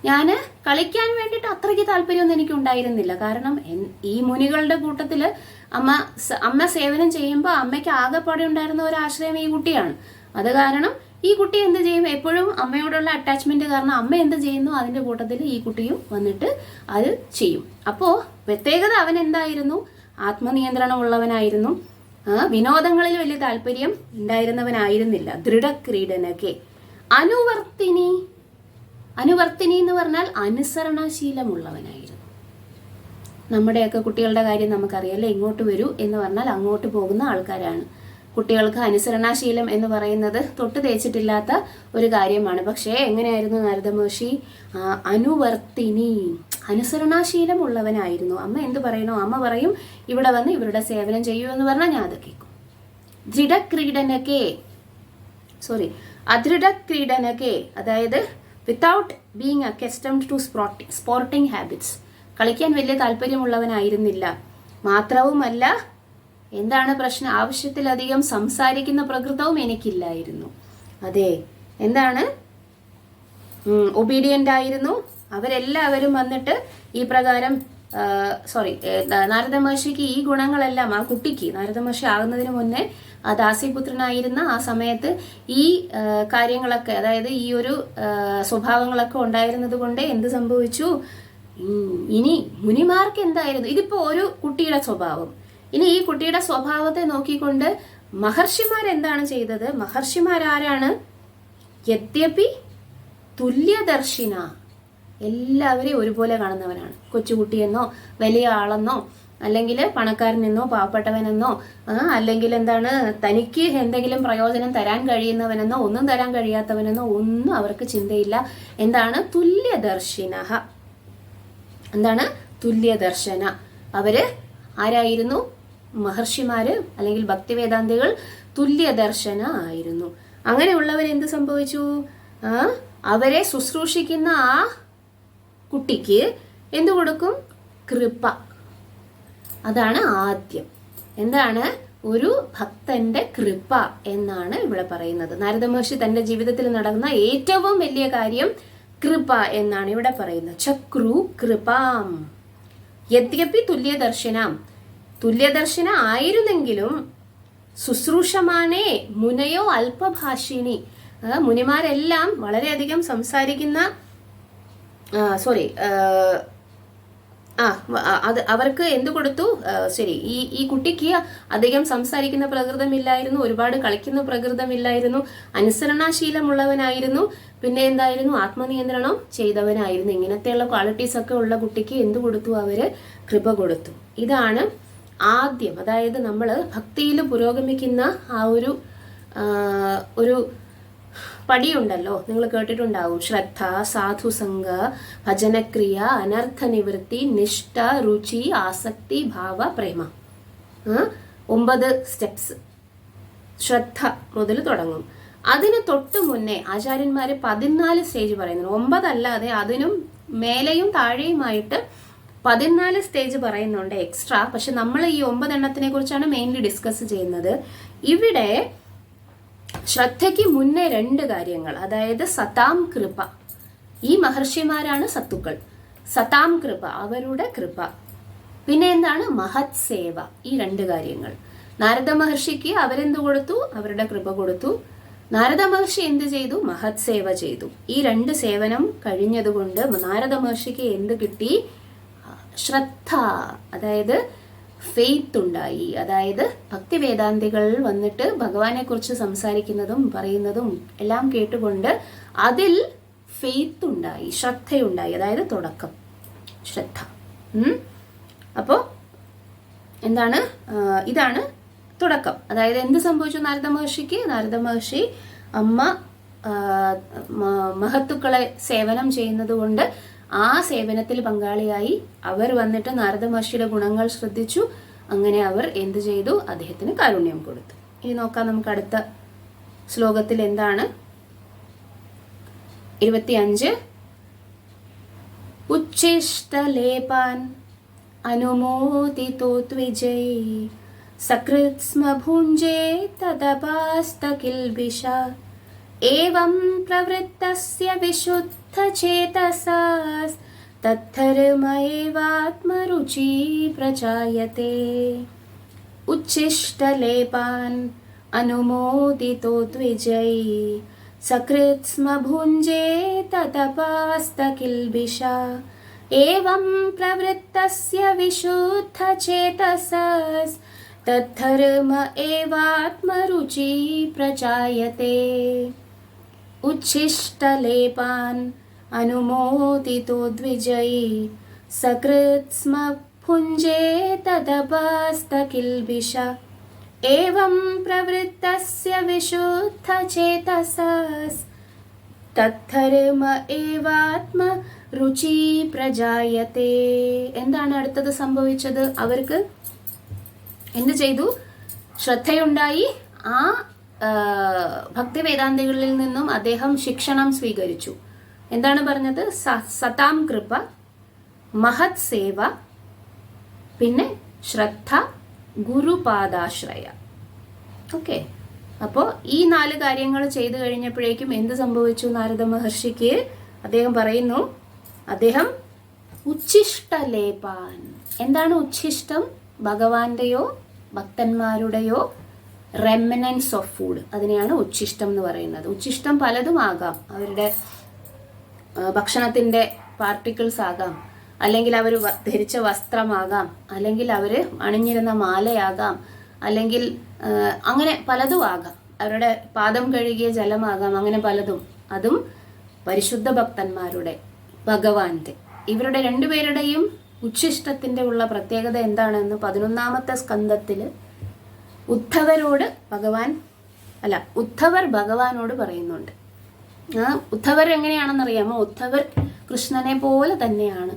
ഞാന് കളിക്കാൻ വേണ്ടിയിട്ട് അത്രയ്ക്ക് താല്പര്യമൊന്നും എനിക്ക് ഉണ്ടായിരുന്നില്ല. കാരണം ഈ മുനികളുടെ കൂട്ടത്തില് അമ്മ സേവനം ചെയ്യുമ്പോൾ അമ്മയ്ക്ക് ആകെപ്പാടെ ഉണ്ടായിരുന്ന ഒരു ആശ്രയം ഈ കുട്ടിയാണ്. അത് കാരണം ഈ കുട്ടി എന്ത് ചെയ്യും? എപ്പോഴും അമ്മയോടുള്ള അറ്റാച്ച്മെന്റ് കാരണം അമ്മ എന്ത് ചെയ്യുന്നു അതിന്റെ കൂട്ടത്തിൽ ഈ കുട്ടിയും വന്നിട്ട് അത് ചെയ്യും. അപ്പോ പ്രത്യേകത അവൻ എന്തായിരുന്നു? ആത്മനിയന്ത്രണമുള്ളവനായിരുന്നു. വിനോദങ്ങളിൽ വലിയ താല്പര്യം ഉണ്ടായിരുന്നവനായിരുന്നില്ല. ദൃഢക്രീഡനകെ. അനുവർത്തിനി. അനുവർത്തിനി എന്ന് പറഞ്ഞാൽ അനുസരണശീലമുള്ളവനായിരുന്നു. നമ്മുടെയൊക്കെ കുട്ടികളുടെ കാര്യം നമുക്കറിയാലേ, ഇങ്ങോട്ട് വരൂ എന്ന് പറഞ്ഞാൽ അങ്ങോട്ട് പോകുന്ന ആൾക്കാരാണ്. കുട്ടികൾക്ക് അനുസരണാശീലം എന്ന് പറയുന്നത് തൊട്ട് തേച്ചിട്ടില്ലാത്ത ഒരു കാര്യമാണ്. പക്ഷേ എങ്ങനെയായിരുന്നു നാരദ മഹർഷി? അനുവർത്തിനി, അനുസരണാശീലം ഉള്ളവനായിരുന്നു. അമ്മ എന്ത് പറയണോ അമ്മ പറയും, ഇവിടെ വന്ന് ഇവരുടെ സേവനം ചെയ്യൂ എന്ന് പറഞ്ഞാൽ ഞാൻ അത് കേൾക്കും. അദൃഢക്രീഡനകെ, അതായത് without being accustomed to sporting habits. കളിക്കാൻ വലിയ താല്പര്യമുള്ളവനായിരുന്നില്ല. മാത്രവുമല്ല, എന്താണ് പ്രശ്നം? ആവശ്യത്തിലധികം സംസാരിക്കുന്ന പ്രകൃതവും എനിക്കില്ലായിരുന്നു. അതെ, എന്താണ്? ഒബീഡിയന്റ് ആയിരുന്നു. അവരെല്ലാവരും വന്നിട്ട് ഈ പ്രകാരം നാരദ മഹർഷിക്ക് ഈ ഗുണങ്ങളെല്ലാം ആ കുട്ടിക്ക്, നാരദ മഹർഷി ആകുന്നതിന് മുന്നേ ആ ദാസിപുത്രനായിരുന്ന ആ സമയത്ത് ഈ കാര്യങ്ങളൊക്കെ, അതായത് ഈ ഒരു സ്വഭാവങ്ങളൊക്കെ ഉണ്ടായിരുന്നത് കൊണ്ട് എന്ത് സംഭവിച്ചു? ഇനി മുനിമാർക്ക് എന്തായിരുന്നു? ഇതിപ്പോ ഒരു കുട്ടിയുടെ സ്വഭാവം. ഇനി ഈ കുട്ടിയുടെ സ്വഭാവത്തെ നോക്കിക്കൊണ്ട് മഹർഷിമാരെന്താണ് ചെയ്തത്? മഹർഷിമാരാരാണ്? യദ്യപി തുല്യദർശിന, എല്ലാവരെയും ഒരുപോലെ കാണുന്നവനാണ്. കൊച്ചുകുട്ടിയെന്നോ വലിയ ആളെന്നോ അല്ലെങ്കിൽ പണക്കാരനെന്നോ പാവപ്പെട്ടവനെന്നോ അല്ലെങ്കിൽ എന്താണ് തനിക്ക് എന്തെങ്കിലും പ്രയോജനം തരാൻ കഴിയുന്നവനെന്നോ ഒന്നും തരാൻ കഴിയാത്തവനെന്നോ ഒന്നും അവർക്ക് ചിന്തയില്ല. എന്താണ്? തുല്യദർശിന. എന്താണ്? തുല്യദർശന. അവര് ആരായിരുന്നു? മഹർഷിമാര് അല്ലെങ്കിൽ ഭക്തിവേദാന്തികൾ തുല്യദർശന ആയിരുന്നു. അങ്ങനെയുള്ളവരെന്ത് സംഭവിച്ചു? അവരെ ശുശ്രൂഷിക്കുന്ന ആ കുട്ടിക്ക് എന്തു കൊടുക്കും? കൃപ. അതാണ് ആദ്യം. എന്താണ്? ഒരു ഭക്തന്റെ കൃപ എന്നാണ് ഇവിടെ പറയുന്നത്. നാരദ മഹർഷി തന്റെ ജീവിതത്തിൽ നടന്ന ഏറ്റവും വലിയ കാര്യം കൃപ എന്നാണ് ഇവിടെ പറയുന്നത്. ചക്രു കൃപാം യദ്യപി തുല്യദർശനം. തുല്യദർശന ആയിരുന്നെങ്കിലും ശുശ്രൂഷമാനേ മുനയോ അല്പഭാഷിണി. മുനിമാരെല്ലാം വളരെയധികം സംസാരിക്കുന്ന അത് അവർക്ക് എന്ത് കൊടുത്തു? ശരി, ഈ കുട്ടിക്ക് അധികം സംസാരിക്കുന്ന പ്രകൃതമില്ലായിരുന്നു, ഒരുപാട് കളിക്കുന്ന പ്രകൃതമില്ലായിരുന്നു, അനുസരണാശീലമുള്ളവനായിരുന്നു, പിന്നെ എന്തായിരുന്നു? ആത്മനിയന്ത്രണം ചെയ്തവനായിരുന്നു. ഇങ്ങനത്തെയുള്ള ക്വാളിറ്റീസ് ഒക്കെ ഉള്ള കുട്ടിക്ക് എന്ത് കൊടുത്തു? അവര് കൃപ കൊടുത്തു. ഇതാണ് ആദ്യം, അതായത് നമ്മൾ ഭക്തിയിൽ പുരോഗമിക്കുന്ന ആ ഒരു പടിയുണ്ടല്ലോ, നിങ്ങൾ കേട്ടിട്ടുണ്ടാവും. ശ്രദ്ധ, സാധുസംഗ, ഭജനക്രിയ, അനർത്ഥ നിവൃത്തി, നിഷ്ഠ, രുചി, ആസക്തി, ഭാവ, പ്രേമ. 9 സ്റ്റെപ്സ് ശ്രദ്ധ മുതൽ തുടങ്ങും. അതിന് തൊട്ട് മുന്നേ ആചാര്യന്മാര് 14 സ്റ്റേജ് പറയുന്നു. 9 അല്ലാതെ അതിനും മേലെയും താഴെയുമായിട്ട് 14 സ്റ്റേജ് പറയുന്നുണ്ട് എക്സ്ട്രാ. പക്ഷെ നമ്മൾ ഈ 9 എണ്ണത്തിനെ കുറിച്ചാണ് മെയിൻലി ഡിസ്കസ് ചെയ്യുന്നത്. ഇവിടെ ശ്രദ്ധയ്ക്ക് മുന്നേ 2 കാര്യങ്ങൾ, അതായത് സതാം കൃപ. ഈ മഹർഷിമാരാണ് സത്തുക്കൾ. സതാം കൃപ, അവരുടെ കൃപ. പിന്നെ എന്താണ്? മഹത് സേവ. ഈ 2 കാര്യങ്ങൾ. നാരദ മഹർഷിക്ക് അവരെന്ത് കൊടുത്തു? അവരുടെ കൃപ കൊടുത്തു. നാരദ മഹർഷി എന്ത് ചെയ്തു? മഹത് സേവ ചെയ്തു. ഈ 2 സേവനം കഴിഞ്ഞതുകൊണ്ട് നാരദ മഹർഷിക്ക് എന്ത് കിട്ടി? ശ്രദ്ധ, അതായത് ഫെയ്ത്ത് ഉണ്ടായി. അതായത് ഭക്തി വേദാന്തികൾ വന്നിട്ട് ഭഗവാനെ കുറിച്ച് സംസാരിക്കുന്നതും പറയുന്നതും എല്ലാം കേട്ടുകൊണ്ട് അതിൽ ഫെയ്ത്ത് ഉണ്ടായി, ശ്രദ്ധയുണ്ടായി. അതായത് തുടക്കം, ശ്രദ്ധ. അപ്പോ എന്താണ്? ഇതാണ് തുടക്കം. അതായത് എന്ത് സംഭവിച്ചു നാരദ മഹർഷിക്ക്? നാരദ മഹർഷി അമ്മ മഹത്തുക്കളെ സേവനം ചെയ്യുന്നത് കൊണ്ട് ആ സേവനത്തിൽ പങ്കാളിയായി. അവർ വന്നിട്ട് നാരദ മഹർഷിയുടെ ഗുണങ്ങൾ ശ്രദ്ധിച്ചു. അങ്ങനെ അവർ എന്ത് ചെയ്തു? അദ്ദേഹത്തിന് കാരുണ്യം കൊടുത്തു. ഇനി നോക്കാം നമുക്ക് അടുത്ത ശ്ലോകത്തിൽ എന്താണ്. 25 ഉച്ഛിഷ്ടലേപാൻ അനുമോദിതോ ത്വിജൈ സകൃത് സ്മ ഭുഞ്ജേ തദപാസ്തകിൽബിഷ ഏവം പ്രവൃത്തസ്യ വിശുദ്ധചേതസാസ് തദ്ധർമയേവാത്മരുചി പ്രചായത്തെ. ഉച്ഛിഷ്ടലേപാൻ അനുമോദിതോ ദ്വിജൈ സകൃത് സ്മ ഭുഞ്ജേ തദപാസ്തകിൽബിഷ ഏവം പ്രവൃത്തസ്യ വിശുദ്ധചേതസാസ് തദ്ധർമ ഏവാത്മരുചി പ്രചായത്തെ. ഉച്ഛിഷ്ടലേപാൻ അനുമോദിതോ ദ്വിജൈ സകൃത് സ്മ ഭുഞ്ജേ തദപാസ്തകിൽബിഷ ഏവം പ്രവൃത്തസ്യ വിശുദ്ധചേതസാസ് തദ്ധർമ ഏവാത്മരുചി പ്രജായത്തെ. എന്താണ് അടുത്തത് സംഭവിച്ചത്? അവർക്ക് എന്ത് ചെയ്തു? ശ്രദ്ധയുണ്ടായി. ആ ഭക്തി വേദാന്തികളിൽ നിന്നും അദ്ദേഹം ശിക്ഷണം സ്വീകരിച്ചു. എന്താണ് പറഞ്ഞത്? സതാം കൃപ, മഹത് സേവ, പിന്നെ ശ്രദ്ധ, ഗുരുപാദാശ്രയ. ഓക്കെ, അപ്പോൾ ഈ 4 കാര്യങ്ങൾ ചെയ്തു കഴിഞ്ഞപ്പോഴേക്കും എന്ത് സംഭവിച്ചു നാരദ മഹർഷിക്ക്? അദ്ദേഹം പറയുന്നു, അദ്ദേഹം ഉച്ഛിഷ്ടലേപാൻ. എന്താണ് ഉച്ഛിഷ്ടം? ഭഗവാന്റെയോ ഭക്തന്മാരുടെയോ റെമനൻസ് ഓഫ് ഫുഡ്, അതിനെയാണ് ഉച്ഛിഷ്ടം എന്ന് പറയുന്നത്. ഉച്ഛിഷ്ടം പലതും ആകാം. അവരുടെ ഭക്ഷണത്തിന്റെ പാർട്ടിക്കിൾസ് ആകാം, അല്ലെങ്കിൽ അവർ ധരിച്ച വസ്ത്രമാകാം, അല്ലെങ്കിൽ അവർ അണിഞ്ഞിരുന്ന മാലയാകാം, അല്ലെങ്കിൽ അങ്ങനെ പലതും ആകാം. അവരുടെ പാദം കഴുകിയ ജലമാകാം, അങ്ങനെ പലതും. അതും പരിശുദ്ധ ഭക്തന്മാരുടെ, ഭഗവാന്റെ, ഇവരുടെ 2 പേരുടെയും ഉച്ഛിഷ്ടത്തിന്റെ ഉള്ള പ്രത്യേകത എന്താണെന്ന് 11ാമത്തെ സ്കന്ധത്തില് ഉദ്ധവർ ഭഗവാനോട് പറയുന്നുണ്ട്. ഉദ്ധവർ എങ്ങനെയാണെന്നറിയാമോ? ഉദ്ധവർ കൃഷ്ണനെ പോലെ തന്നെയാണ്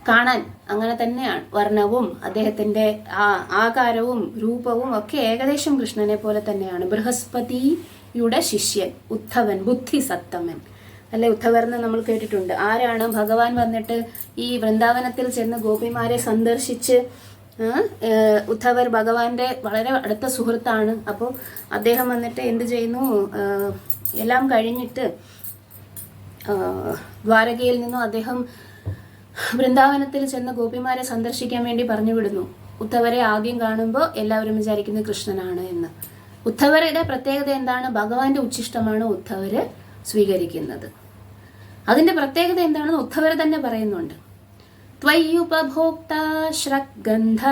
കാണാൻ, അങ്ങനെ തന്നെയാണ്. വർണ്ണവും അദ്ദേഹത്തിന്റെ ആകാരവും രൂപവും ഒക്കെ ഏകദേശം കൃഷ്ണനെ പോലെ തന്നെയാണ്. ബൃഹസ്പതിയുടെ ശിഷ്യൻ ഉദ്ധവൻ, ബുദ്ധിസത്തമൻ അല്ലെ ഉദ്ധവർന്ന് നമ്മൾ കേട്ടിട്ടുണ്ട്. ആരാണ്? ഭഗവാൻ വന്നിട്ട് ഈ വൃന്ദാവനത്തിൽ ചെന്ന് ഗോപിമാരെ സന്ദർശിച്ച്, ഉദ്ധവർ ഭഗവാന്റെ വളരെ അടുത്ത സുഹൃത്താണ്. അപ്പോൾ അദ്ദേഹം വന്നിട്ട് എന്ത് ചെയ്യുന്നു? എല്ലാം കഴിഞ്ഞിട്ട് ദ്വാരകയിൽ നിന്നും അദ്ദേഹം വൃന്ദാവനത്തിൽ ചെന്ന് ഗോപിമാരെ സന്ദർശിക്കാൻ വേണ്ടി പറഞ്ഞു വിടുന്നു. ഉദ്ധവരെ ആദ്യം കാണുമ്പോൾ എല്ലാവരും വിചാരിക്കുന്നത് കൃഷ്ണനാണ് എന്ന്. ഉദ്ധവരുടെ പ്രത്യേകത എന്താണ്? ഭഗവാന്റെ ഉച്ഛിഷ്ടമാണ് ഉദ്ധവര് സ്വീകരിക്കുന്നത്. അതിന്റെ പ്രത്യേകത എന്താണെന്ന് ഉദ്ധവർ തന്നെ പറയുന്നുണ്ട്. ത്വയ്യുപഭോക്താ ശ്രഗ്ഗന്ധ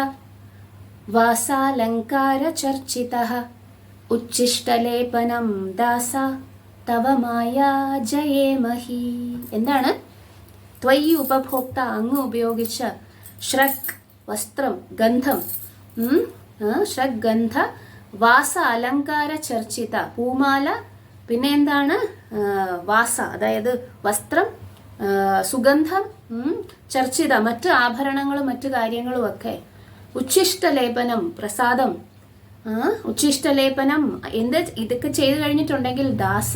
വാസാലങ്കാര ചർച്ചിതഃ ഉച്ഛിഷ്ടലേപനം ദാസ തവ മായാ ജയേമഹി. എന്താണ്? ത്വയ്യ് ഉപഭോക്ത, അങ്ങ് ഉപയോഗിച്ച, ശ്രഗ് വസ്ത്രം, ഗന്ധം, ശ്രഗ് ഗന്ധ, വാസ അലങ്കാര ചർച്ചിത പൂമാല, പിന്നെ എന്താണ്? വാസ അതായത് വസ്ത്രം, സുഗന്ധം, ചർച്ചിത മറ്റ് ആഭരണങ്ങളും മറ്റു കാര്യങ്ങളും ഒക്കെ, ഉച്ഛിഷ്ടലേപനം പ്രസാദം, ഉച്ഛിഷ്ടലേപനം എന്ത് ഇതൊക്കെ ചെയ്തു കഴിഞ്ഞിട്ടുണ്ടെങ്കിൽ ദാസ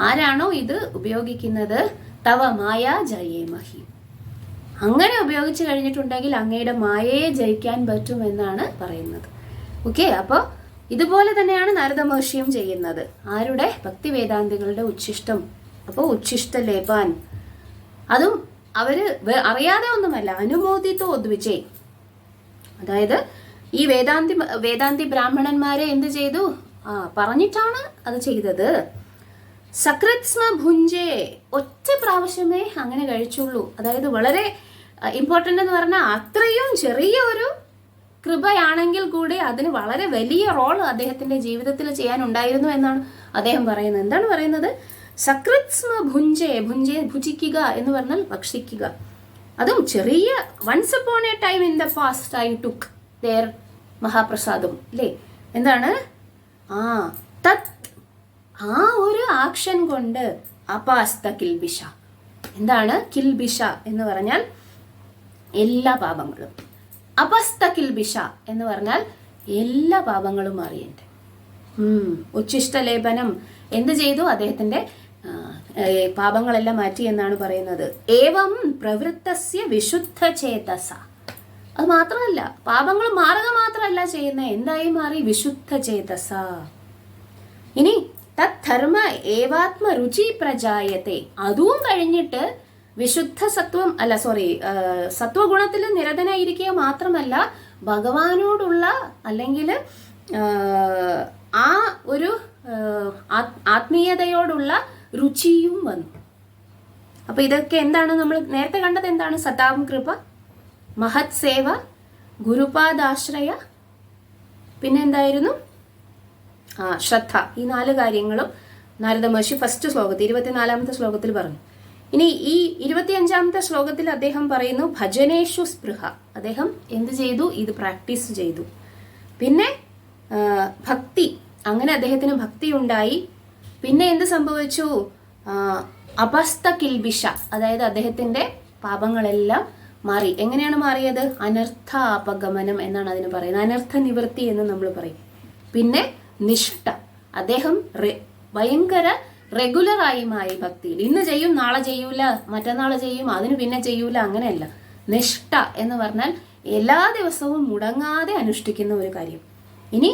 ആരാണോ ഇത് ഉപയോഗിക്കുന്നത്, തവ മായാ ജയേമഹി, അങ്ങനെ ഉപയോഗിച്ചു കഴിഞ്ഞിട്ടുണ്ടെങ്കിൽ അങ്ങയുടെ മായയെ ജയിക്കാൻ പറ്റും എന്നാണ് പറയുന്നത്. ഓക്കെ, അപ്പോൾ ഇതുപോലെ തന്നെയാണ് നാരദ മഹർഷിയും ചെയ്യുന്നത്. ആരുടെ? ഭക്തി വേദാന്തികളുടെ ഉച്ഛിഷ്ടം. അപ്പോൾ ഉച്ഛിഷ്ടലേപാൻ, അതും അവര് അറിയാതെ ഒന്നുമല്ല, അനുമോദിതോ ദ്വിജയ്, അതായത് ഈ വേദാന്തി ബ്രാഹ്മണന്മാരെ എന്ത് ചെയ്തു? പറഞ്ഞിട്ടാണ് അത് ചെയ്തത്. സകൃത് സ്മ ഭുഞ്ചേ, ഒറ്റ പ്രാവശ്യമേ അങ്ങനെ കഴിച്ചുള്ളൂ. അതായത് വളരെ ഇമ്പോർട്ടൻ്റ് എന്ന് പറഞ്ഞാൽ അത്രയും ചെറിയ ഒരു കൃപയാണെങ്കിൽ കൂടി അതിന് വളരെ വലിയ റോൾ അദ്ദേഹത്തിന്റെ ജീവിതത്തിൽ ചെയ്യാനുണ്ടായിരുന്നു എന്നാണ് അദ്ദേഹം പറയുന്നത്. എന്താണ് പറയുന്നത്? സകൃത് സ്മ ഭുഞ്ചേ, ഭുജിക്കുക എന്ന് പറഞ്ഞാൽ ഭക്ഷിക്കുക. അതും ചെറിയ, once upon a time in the past I took there mahaprasadam അല്ലേ? എന്താണ്? തത്, ആ ഒരു ആക്ഷൻ കൊണ്ട് അപാസ്ത കിൽബിഷ. എന്താണ് കിൽബിഷ എന്ന് പറഞ്ഞാൽ? എല്ലാ പാപങ്ങളും. അപസ്ത കിൽബിഷ എന്ന് പറഞ്ഞാൽ എല്ലാ പാപങ്ങളും മാറിയൻ്റെ. ഉച്ഛിഷ്ടലേപനം എന്ത് ചെയ്തു? അദ്ദേഹത്തിന്റെ പാപങ്ങളെല്ലാം മാറ്റി എന്നാണ് പറയുന്നത്. ഏവം പ്രവൃത്തസ്യ വിശുദ്ധ ചേതസ, അത് മാത്രമല്ല പാപങ്ങൾ മാറുക മാത്രമല്ല ചെയ്യുന്നത്, എന്തായി മാറി? വിശുദ്ധ ചേതസ. ഇനി തദ്ധർമ്മ ഏവാത്മ രുചി പ്രജായത്തെ, അതും കഴിഞ്ഞിട്ട് വിശുദ്ധ സത്വം അല്ല സത്വഗുണത്തിൽ നിരതനായിരിക്കുക മാത്രമല്ല ഭഗവാനോടുള്ള അല്ലെങ്കിൽ ആ ഒരു ആത്മീയതയോടുള്ള രുചിയും വന്നു. അപ്പൊ ഇതൊക്കെ എന്താണ്? നമ്മൾ നേരത്തെ കണ്ടത് എന്താണ്? സതാം കൃപ, മഹത് സേവ, ഗുരുപാദാശ്രയ, പിന്നെ എന്തായിരുന്നു? ശ്രദ്ധ. ഈ 4 കാര്യങ്ങളും നാരദ മഹർഷി ഫസ്റ്റ് ശ്ലോകത്തിൽ 24ാമത്തെ ശ്ലോകത്തിൽ പറഞ്ഞു. ഇനി ഈ 25ാമത്തെ ശ്ലോകത്തിൽ അദ്ദേഹം പറയുന്നു ഭജനേഷു സ്പൃഹ. അദ്ദേഹം എന്ത് ചെയ്തു? ഇത് പ്രാക്ടീസ് ചെയ്തു. പിന്നെ ഭക്തി, അങ്ങനെ അദ്ദേഹത്തിന് ഭക്തി ഉണ്ടായി. പിന്നെ എന്ത് സംഭവിച്ചു? അപസ്ത കിൽബിഷ, അതായത് അദ്ദേഹത്തിന്റെ പാപങ്ങളെല്ലാം മാറി. എങ്ങനെയാണ് മാറിയത്? അനർത്ഥ അപഗമനം എന്നാണ് അതിന് പറയുന്നത്. അനർത്ഥ നിവൃത്തി എന്ന് നമ്മൾ പറയും. പിന്നെ നിഷ്ഠ, അദ്ദേഹം ഭയങ്കര റെഗുലറായി മായി ഭക്തിയിൽ. ഇന്ന് ചെയ്യും, നാളെ ചെയ്യൂല, മറ്റന്നാൾ ചെയ്യും, അതിന് പിന്നെ ചെയ്യൂല, അങ്ങനെയല്ല. നിഷ്ഠ എന്ന് പറഞ്ഞാൽ എല്ലാ ദിവസവും മുടങ്ങാതെ അനുഷ്ഠിക്കുന്ന ഒരു കാര്യം. ഇനി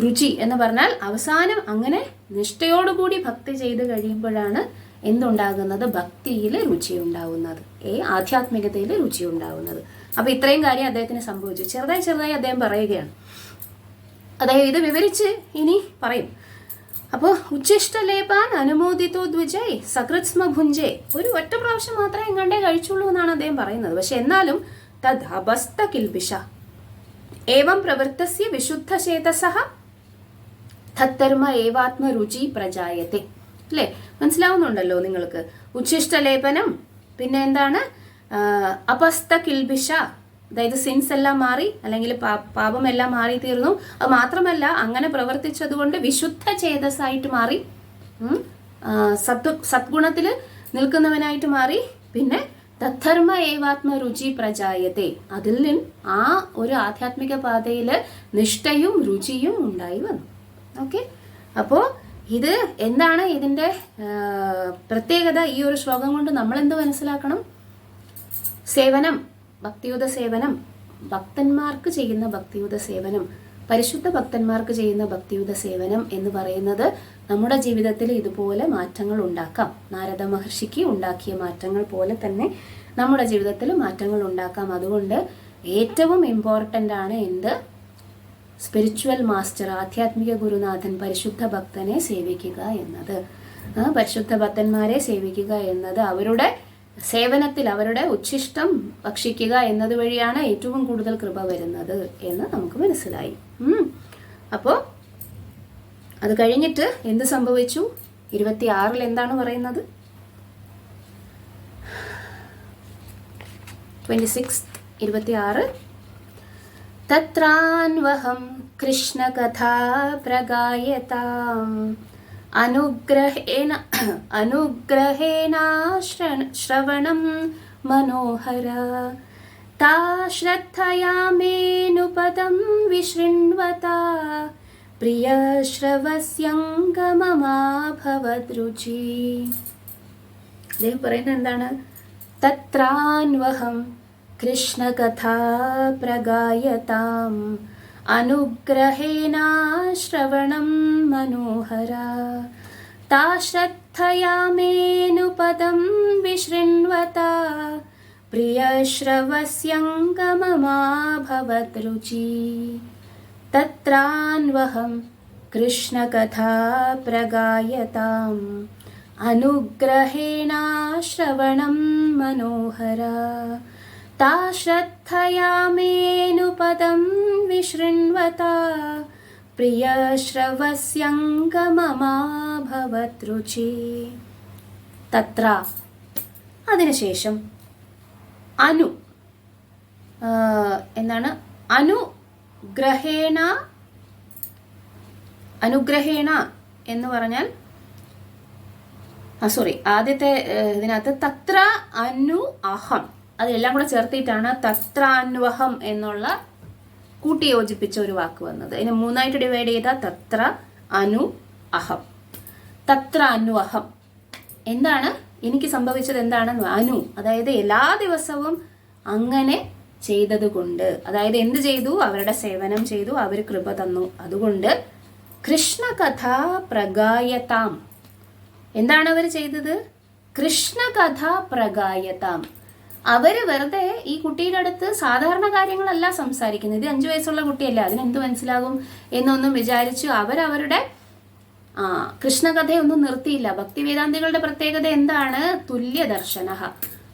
രുചി എന്ന് പറഞ്ഞാൽ അവസാനം അങ്ങനെ നിഷ്ഠയോടുകൂടി ഭക്തി ചെയ്ത് കഴിയുമ്പോഴാണ് എന്തുണ്ടാകുന്നത്? ഭക്തിയിൽ രുചി ഉണ്ടാവുന്നത്, ആധ്യാത്മികതയിൽ രുചി ഉണ്ടാവുന്നത്. അപ്പൊ ഇത്രയും കാര്യം അദ്ദേഹത്തിന് സംഭവിച്ചു. ചെറുതായി അദ്ദേഹം പറയുകയാണ്. അതായത് ഇത് വിവരിച്ച് ഇനി പറയും. അപ്പോൾ ഉച്ഛിഷ്ടലേപാൻ അനുമോദിതോ ദ്വിജയ് സകൃത് സ്മ ഭുഞ്ചേ, ഒരു ഒറ്റ പ്രാവശ്യം മാത്രമേ എങ്ങാണ്ടേ കഴിച്ചുള്ളൂ എന്നാണ് അദ്ദേഹം പറയുന്നത്. പക്ഷെ എന്നാലും തദ് അപസ്ത കിൽബിഷ ഏവം പ്രവൃത്തസ്യ വിശുദ്ധ ചേതസഃ തത്തർമ്മ ഏവാത്മ രുചി പ്രജായത്തെ. അല്ലേ? മനസ്സിലാവുന്നുണ്ടല്ലോ നിങ്ങൾക്ക്? ഉച്ഛിഷ്ടലേപനം, പിന്നെ എന്താണ്? അപസ്ത കിൽബിഷ, അതായത് സിൻസ് എല്ലാം മാറി, അല്ലെങ്കിൽ പാപമെല്ലാം മാറി തീർന്നു. അത് മാത്രമല്ല അങ്ങനെ പ്രവർത്തിച്ചതുകൊണ്ട് വിശുദ്ധ ചേതസ്സായിട്ട് മാറി, സദ്ഗുണത്തിൽ നിൽക്കുന്നവനായിട്ട് മാറി. പിന്നെ തദ്ധർമ്മ ഏവാത്മ രുചി പ്രജായത്തെ, അതിൽ നിന്ന് ആ ഒരു ആധ്യാത്മിക പാതയിൽ നിഷ്ഠയും രുചിയും ഉണ്ടായി വന്നു. ഓക്കെ, അപ്പോൾ ഇത് എന്താണ് ഇതിൻ്റെ പ്രത്യേകത? ഈ ഒരു ശ്ലോകം കൊണ്ട് നമ്മൾ എന്ത് മനസ്സിലാക്കണം? സേവനം, ഭക്തിയുത സേവനം, ഭക്തന്മാർക്ക് ചെയ്യുന്ന ഭക്തിയുത സേവനം, പരിശുദ്ധ ഭക്തന്മാർക്ക് ചെയ്യുന്ന ഭക്തിയുത സേവനം എന്ന് പറയുന്നത് നമ്മുടെ ജീവിതത്തിൽ ഇതുപോലെ മാറ്റങ്ങൾ ഉണ്ടാക്കാം. നാരദ മഹർഷിക്ക് ഉണ്ടാക്കിയ മാറ്റങ്ങൾ പോലെ തന്നെ നമ്മുടെ ജീവിതത്തിൽ മാറ്റങ്ങൾ ഉണ്ടാക്കാം. അതുകൊണ്ട് ഏറ്റവും ഇമ്പോർട്ടൻ്റ് ആണ് എന്ത്? സ്പിരിച്വൽ മാസ്റ്റർ, ആധ്യാത്മിക ഗുരുനാഥൻ, പരിശുദ്ധ ഭക്തനെ സേവിക്കുക എന്നത്. പരിശുദ്ധ ഭക്തന്മാരെ സേവിക്കുക എന്നത്, അവരുടെ സേവനത്തിൽ അവരുടെ ഉച്ഛിഷ്ടം ഭക്ഷിക്കുക എന്നത് വഴിയാണ് ഏറ്റവും കൂടുതൽ കൃപ വരുന്നത് എന്ന് നമുക്ക് മനസ്സിലായി. അപ്പോൾ അത് കഴിഞ്ഞിട്ട് എന്ത് സംഭവിച്ചു? 26 എന്താണ് പറയുന്നത്? 26 തത്രാൻവഹം കൃഷ്ണകഥാ പ്രഗായതാം അനുഗ്രഹേണ ശ്രവണം മനോഹര താ ശ്രദ്ധയാമേനുപദം വിശൃണ്വതാ പ്രിയശ്രവസ്യംഗമമാഭവദ്രുചി. അദ്ദേഹം പറയുന്നത് എന്താണ്? തത്രാൻവഹം കൃഷ്ണകഥാ പ്രഗായതാം അനുഗ്രഹേണ ശ്രവണം മനോഹര താ ശ്രദ്ധയാമേനുപദം വിശൃണ്വതാ പ്രിയശ്രവസ്യംഗമമാഭവദ്രുചി. തത്രാൻവഹം കൃഷ്ണകഥാ പ്രഗായതാം അനുഗ്രഹേണ ശ്രവണം മനോഹര താ ശ്രദ്ധയാമേനുപദം വിശൃണ്വതാ പ്രിയശ്രവസ്യംഗമമാഭവദ്രുചി. തത്ര അതിനുശേഷം എന്താണ്? അനുഗ്രഹേണ എന്ന് പറഞ്ഞാൽ ആദ്യത്തെ ഇതിനകത്ത് തത്ര അനു അഹം, അതെല്ലാം കൂടെ ചേർത്തിട്ടാണ് തത്രാന്വഹം എന്നുള്ള കൂട്ടി യോജിപ്പിച്ച ഒരു വാക്ക് വന്നത്. ഇതിനെ 3 ഡിവൈഡ് ചെയ്ത തത്ര അനു അഹം. തത്ര അനു അഹം എന്താണ്? എനിക്ക് സംഭവിച്ചത് എന്താണ്? അതായത് എല്ലാ ദിവസവും അങ്ങനെ ചെയ്തത് കൊണ്ട്, അതായത് എന്ത് ചെയ്തു? അവരുടെ സേവനം ചെയ്തു, അവർ കൃപ തന്നു. അതുകൊണ്ട് കൃഷ്ണകഥാ പ്രഗായതാം, എന്താണ് അവർ ചെയ്തത്? കൃഷ്ണകഥ പ്രഗായതാം. അവര് വെറുതെ ഈ കുട്ടിയുടെ അടുത്ത് സാധാരണ കാര്യങ്ങളല്ല സംസാരിക്കുന്നത്. ഇത് 5 വയസ്സുള്ള കുട്ടിയല്ല, അതിനെന്ത് മനസ്സിലാകും എന്നൊന്നും വിചാരിച്ചു അവരവരുടെ കൃഷ്ണകഥയൊന്നും നിർത്തിയില്ല. ഭക്തിവേദാന്തികളുടെ പ്രത്യേകത എന്താണ്? തുല്യദർശന.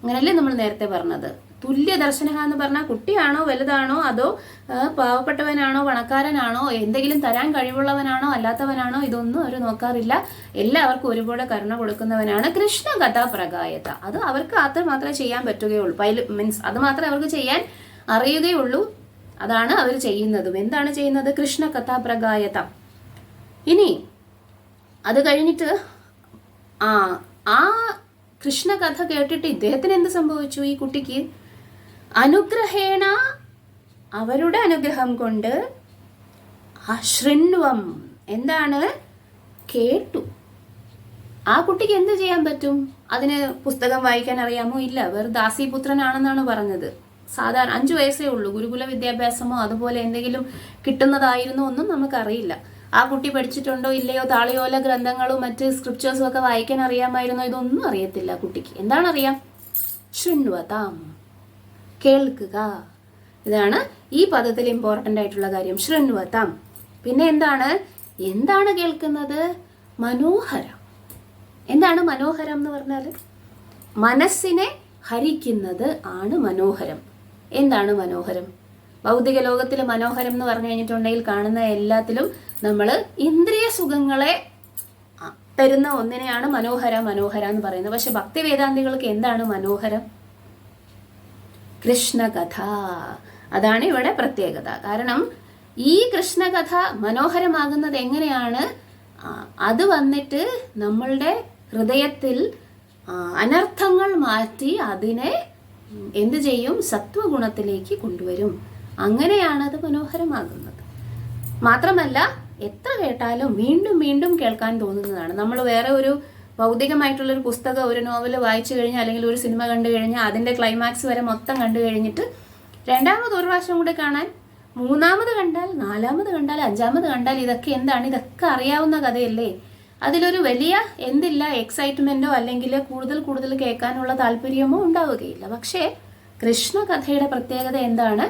അങ്ങനല്ലേ നമ്മൾ നേരത്തെ പറഞ്ഞത്? തുല്യദർശന എന്ന് പറഞ്ഞാൽ കുട്ടിയാണോ വലുതാണോ അതോ പാവപ്പെട്ടവനാണോ പണക്കാരനാണോ എന്തെങ്കിലും തരാൻ കഴിവുള്ളവനാണോ അല്ലാത്തവനാണോ ഇതൊന്നും അവർ നോക്കാറില്ല. എല്ലാവർക്കും ഒരുപോലെ കരുണ കൊടുക്കുന്നവനാണ് കൃഷ്ണകഥ പ്രഗായത. അത് അവർക്ക് അത് മാത്രമേ ചെയ്യാൻ പറ്റുകയുള്ളൂ. മീൻസ് അത് മാത്രമേ അവർക്ക് ചെയ്യാൻ അറിയുകയുള്ളൂ. അതാണ് അവർ ചെയ്യുന്നതും. എന്താണ് ചെയ്യുന്നത്? കൃഷ്ണകഥ പ്രഗായത. ഇനി അത് കഴിഞ്ഞിട്ട് ആ കൃഷ്ണകഥ കേട്ടിട്ട് ഇദ്ദേഹത്തിന് എന്ത് സംഭവിച്ചു? ഈ കുട്ടിക്ക് അനുഗ്രഹേണ, അവരുടെ അനുഗ്രഹം കൊണ്ട്, അശൃണ്വം എന്താണ്? കേട്ടു. ആ കുട്ടിക്ക് എന്ത് ചെയ്യാൻ പറ്റും? അതിന് പുസ്തകം വായിക്കാൻ അറിയാമോ? ഇല്ല, വെറും ദാസീപുത്രനാണെന്നാണ് പറഞ്ഞത്. സാധാരണ 5 വയസ്സേ ഉള്ളൂ. ഗുരുകുല വിദ്യാഭ്യാസമോ അതുപോലെ എന്തെങ്കിലും കിട്ടുന്നതായിരുന്നോ ഒന്നും നമുക്കറിയില്ല. ആ കുട്ടി പഠിച്ചിട്ടുണ്ടോ ഇല്ലയോ? താളിയോല ഗ്രന്ഥങ്ങളും മറ്റ് സ്ക്രിപ്റ്റേഴ്സും ഒക്കെ വായിക്കാൻ അറിയാമായിരുന്നോ? ഇതൊന്നും അറിയത്തില്ല കുട്ടിക്ക്. എന്താണ് അറിയാം? ശൃണ്വതാം, കേൾക്കുക. ഇതാണ് ഈ പദത്തിൽ ഇമ്പോർട്ടൻ്റ് ആയിട്ടുള്ള കാര്യം, ശൃണ്വതാം. പിന്നെ എന്താണ് കേൾക്കുന്നത്? മനോഹരം. എന്താണ് മനോഹരം എന്ന് പറഞ്ഞാൽ? മനസ്സിനെ ഹരിക്കുന്നത് ആണ് മനോഹരം. എന്താണ് മനോഹരം? ഭൗതിക ലോകത്തിൽ മനോഹരം എന്ന് പറഞ്ഞു കഴിഞ്ഞിട്ടുണ്ടെങ്കിൽ കാണുന്ന എല്ലാത്തിലും നമ്മൾ ഇന്ദ്രിയ സുഖങ്ങളെ തരുന്ന ഒന്നിനെയാണ് മനോഹര എന്ന് പറയുന്നത്. പക്ഷെ ഭക്തി വേദാന്തികൾക്ക് എന്താണ് മനോഹരം? കൃഷ്ണകഥ. അതാണ് ഇവിടെ പ്രത്യേകത. കാരണം ഈ കൃഷ്ണകഥ മനോഹരമാകുന്നത് എങ്ങനെയാണ്? അത് വന്നിട്ട് നമ്മളുടെ ഹൃദയത്തിൽ അനർത്ഥങ്ങൾ മാറ്റി അതിനെ എന്ത് ചെയ്യും? സത്വഗുണത്തിലേക്ക് കൊണ്ടുവരും. അങ്ങനെയാണ് അത് മനോഹരമാകുന്നത്. മാത്രമല്ല എത്ര കേട്ടാലും വീണ്ടും വീണ്ടും കേൾക്കാൻ തോന്നുന്നതാണ്. നമ്മൾ വേറെ ഒരു ഭൗതികമായിട്ടുള്ളൊരു പുസ്തകം, ഒരു നോവൽ വായിച്ചു കഴിഞ്ഞാൽ അല്ലെങ്കിൽ ഒരു സിനിമ കണ്ടു കഴിഞ്ഞാൽ അതിൻ്റെ ക്ലൈമാക്സ് വരെ മൊത്തം കണ്ടു കഴിഞ്ഞിട്ട് രണ്ടാമത് ഒരു പ്രാവശ്യം കൂടെ കാണാൻ, മൂന്നാമത് കണ്ടാൽ, നാലാമത് കണ്ടാൽ, അഞ്ചാമത് കണ്ടാൽ ഇതൊക്കെ എന്താണ്? ഇതൊക്കെ അറിയാവുന്ന കഥയല്ലേ? അതിലൊരു വലിയ എക്സൈറ്റ്മെന്റോ അല്ലെങ്കിൽ കൂടുതൽ കേൾക്കാനുള്ള താല്പര്യമോ ഉണ്ടാവുകയില്ല. പക്ഷേ കൃഷ്ണകഥയുടെ പ്രത്യേകത എന്താണ്?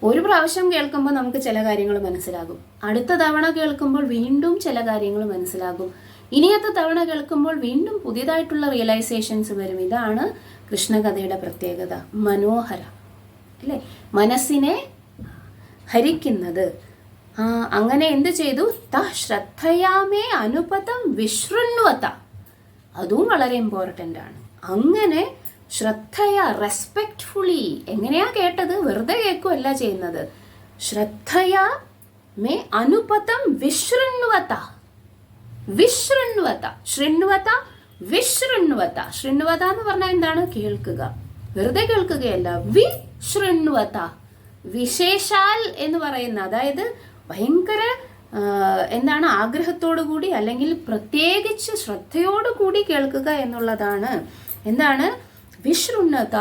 ഒരു പ്രാവശ്യം കേൾക്കുമ്പോൾ നമുക്ക് ചില കാര്യങ്ങൾ മനസ്സിലാകും, അടുത്ത തവണ കേൾക്കുമ്പോൾ വീണ്ടും ചില കാര്യങ്ങൾ മനസ്സിലാകും, ഇനിയത്തെ തവണ കേൾക്കുമ്പോൾ വീണ്ടും പുതിയതായിട്ടുള്ള റിയലൈസേഷൻസ് വരും. ഇതാണ് കൃഷ്ണകഥയുടെ പ്രത്യേകത. മനോഹര അല്ലേ, മനസ്സിനെ ഹരിക്കുന്നത്. അങ്ങനെ എന്ത് ചെയ്തു? ശ്രദ്ധയാമേ അനുപതം വിശൃണ്വത. അതും വളരെ ഇമ്പോർട്ടൻ്റ് ആണ്. അങ്ങനെ ശ്രദ്ധയ, റെസ്പെക്റ്റ്ഫുള്ളി. എങ്ങനെയാ കേട്ടത്? വെറുതെ കേൾക്കുകയല്ല ചെയ്യുന്നത്. ശ്രദ്ധയാ മേ അനുപതം വിശൃണ്വത. വിശൃണ്വത, ശൃണ്വത, വിശൃണ്വത. ശൃണ്വത എന്ന് പറഞ്ഞാൽ എന്താണ്? കേൾക്കുക. വെറുതെ കേൾക്കുകയല്ല. വിശൃണ്വത, വിശേഷാൽ എന്ന് പറയുന്ന, അതായത് ഭയങ്കര എന്താണ്, ആഗ്രഹത്തോടു കൂടി അല്ലെങ്കിൽ പ്രത്യേകിച്ച് ശ്രദ്ധയോടു കൂടി കേൾക്കുക എന്നുള്ളതാണ്. എന്താണ്? വിശൃണ്വത,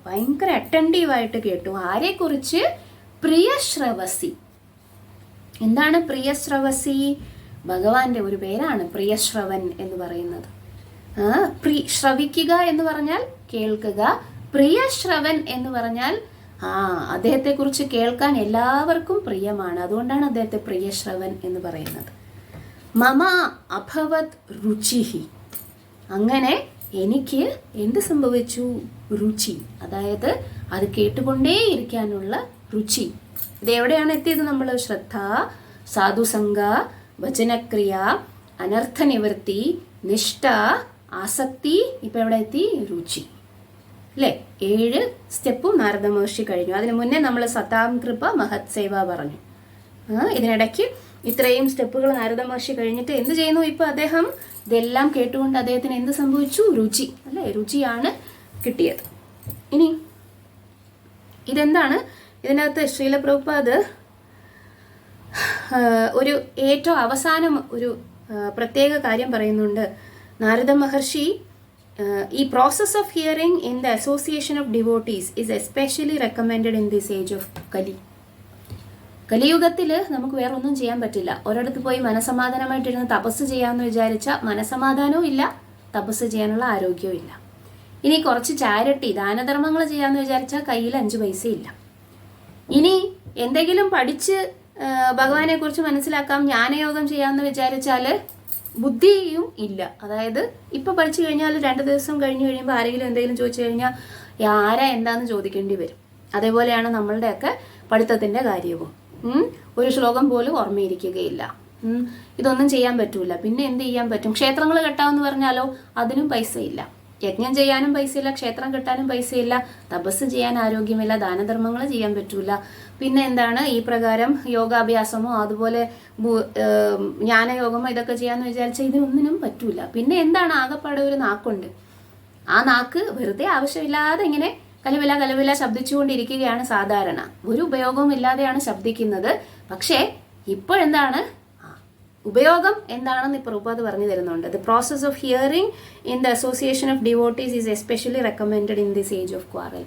ഭയങ്കര അറ്റൻറ്റീവായിട്ട് കേട്ടു. ആരെക്കുറിച്ച്? പ്രിയശ്രവസി. എന്താണ് പ്രിയശ്രവസി? ഭഗവാന്റെ ഒരു പേരാണ് പ്രിയശ്രവൻ എന്ന് പറയുന്നത്. ശ്രവിക്കുക എന്ന് പറഞ്ഞാൽ കേൾക്കുക, പ്രിയശ്രവൻ എന്ന് പറഞ്ഞാൽ അദ്ദേഹത്തെക്കുറിച്ച് കേൾക്കാൻ എല്ലാവർക്കും പ്രിയമാണ്. അതുകൊണ്ടാണ് അദ്ദേഹത്തെ പ്രിയശ്രവൻ എന്ന് പറയുന്നത്. മമ അഭവത് രുചിഹി. അങ്ങനെ എനിക്ക് എന്ത് സംഭവിച്ചു? രുചി, അതായത് അത് കേട്ടുകൊണ്ടേയിരിക്കാനുള്ള രുചി. ഇത് എവിടെയാണ് എത്തിയത് നമ്മൾ? ശ്രദ്ധ, സാധുസംഗ, വചനക്രിയ, അനർത്ഥ നിവൃത്തി, നിഷ്ഠ, ആസക്തി. ഇപ്പൊ എവിടെ എത്തി? രുചി അല്ലേ? 7 സ്റ്റെപ്പും നാരദ മഹർഷി കഴിഞ്ഞു. അതിനു മുന്നേ നമ്മൾ സതാം കൃപ, മഹത് സേവ പറഞ്ഞു. ഇതിനിടയ്ക്ക് ഇത്രയും സ്റ്റെപ്പുകൾ നാരദ മഹർഷി കഴിഞ്ഞിട്ട് എന്ത് ചെയ്യുന്നു? ഇപ്പൊ അദ്ദേഹം ഇതെല്ലാം കേട്ടുകൊണ്ട് അദ്ദേഹത്തിന് എന്ത് സംഭവിച്ചു? രുചി അല്ലേ? രുചിയാണ് കിട്ടിയത്. ഇനി ഇതെന്താണ്? ഇതിനകത്ത് ശ്രീല പ്രഭുപാദ് ഒരു ഏറ്റവും അവസാനം ഒരു പ്രത്യേക കാര്യം പറയുന്നുണ്ട്. നാരദ മഹർഷി ഈ process of hearing in the association of devotees is especially recommended in this age of Kali. കലിയുഗത്തിൽ നമുക്ക് വേറെ ഒന്നും ചെയ്യാൻ പറ്റില്ല. ഒരിടത്ത് പോയി മനസമാധാനമായിട്ടിരുന്ന് തപസ് ചെയ്യാമെന്ന് വിചാരിച്ചാൽ മനസമാധാനവും ഇല്ല, തപസ് ചെയ്യാനുള്ള ആരോഗ്യവും ഇല്ല. ഇനി കുറച്ച് ചാരിറ്റി, ദാനധർമ്മങ്ങൾ ചെയ്യാമെന്ന് വിചാരിച്ചാൽ കയ്യിൽ 5 പൈസ ഇല്ല. ഇനി എന്തെങ്കിലും പഠിച്ച് ഭഗവാനെ കുറിച്ച് മനസ്സിലാക്കാം, ജ്ഞാനയോഗം ചെയ്യാമെന്ന് വിചാരിച്ചാൽ ബുദ്ധിയും ഇല്ല. അതായത് ഇപ്പൊ പഠിച്ചു കഴിഞ്ഞാൽ 2 ദിവസം കഴിഞ്ഞ് കഴിയുമ്പോൾ ആരെങ്കിലും എന്തെങ്കിലും ചോദിച്ചു കഴിഞ്ഞാൽ ആരാ എന്താന്ന് ചോദിക്കേണ്ടി വരും. അതേപോലെയാണ് നമ്മളുടെയൊക്കെ പഠിത്തത്തിന്റെ കാര്യവും. ഒരു ശ്ലോകം പോലും ഓർമ്മയിരിക്കുകയില്ല. ഇതൊന്നും ചെയ്യാൻ പറ്റൂല. പിന്നെ എന്ത് ചെയ്യാൻ പറ്റും? ക്ഷേത്രങ്ങൾ കെട്ടാമെന്ന് പറഞ്ഞാലോ അതിനും പൈസ ഇല്ല. യജ്ഞം ചെയ്യാനും പൈസയില്ല, ക്ഷേത്രം കെട്ടാനും പൈസയില്ല, തപസ് ചെയ്യാൻ ആരോഗ്യമില്ല, ദാനധർമ്മങ്ങൾ ചെയ്യാൻ പറ്റൂല. പിന്നെ എന്താണ്? ഈ പ്രകാരം യോഗാഭ്യാസമോ അതുപോലെ ജ്ഞാനയോഗമോ ഇതൊക്കെ ചെയ്യാന്ന് വിചാരിച്ചാൽ ഇതിനൊന്നിനും പറ്റൂല. പിന്നെ എന്താണ്? ആകെപ്പാടെ ഒരു നാക്കുണ്ട്. ആ നാക്ക് വെറുതെ ആവശ്യമില്ലാതെ ഇങ്ങനെ കലവില കലവില ശബ്ദിച്ചുകൊണ്ടിരിക്കുകയാണ് സാധാരണ. ഒരു ഉപയോഗവും ഇല്ലാതെയാണ് ശബ്ദിക്കുന്നത്. പക്ഷേ ഇപ്പോഴെന്താണ് ഉപയോഗം എന്താണെന്ന് പ്രഭുപാദ് പറഞ്ഞു തരുന്നുണ്ട്. The process of hearing in the association of devotees is especially recommended in this age of quarrel.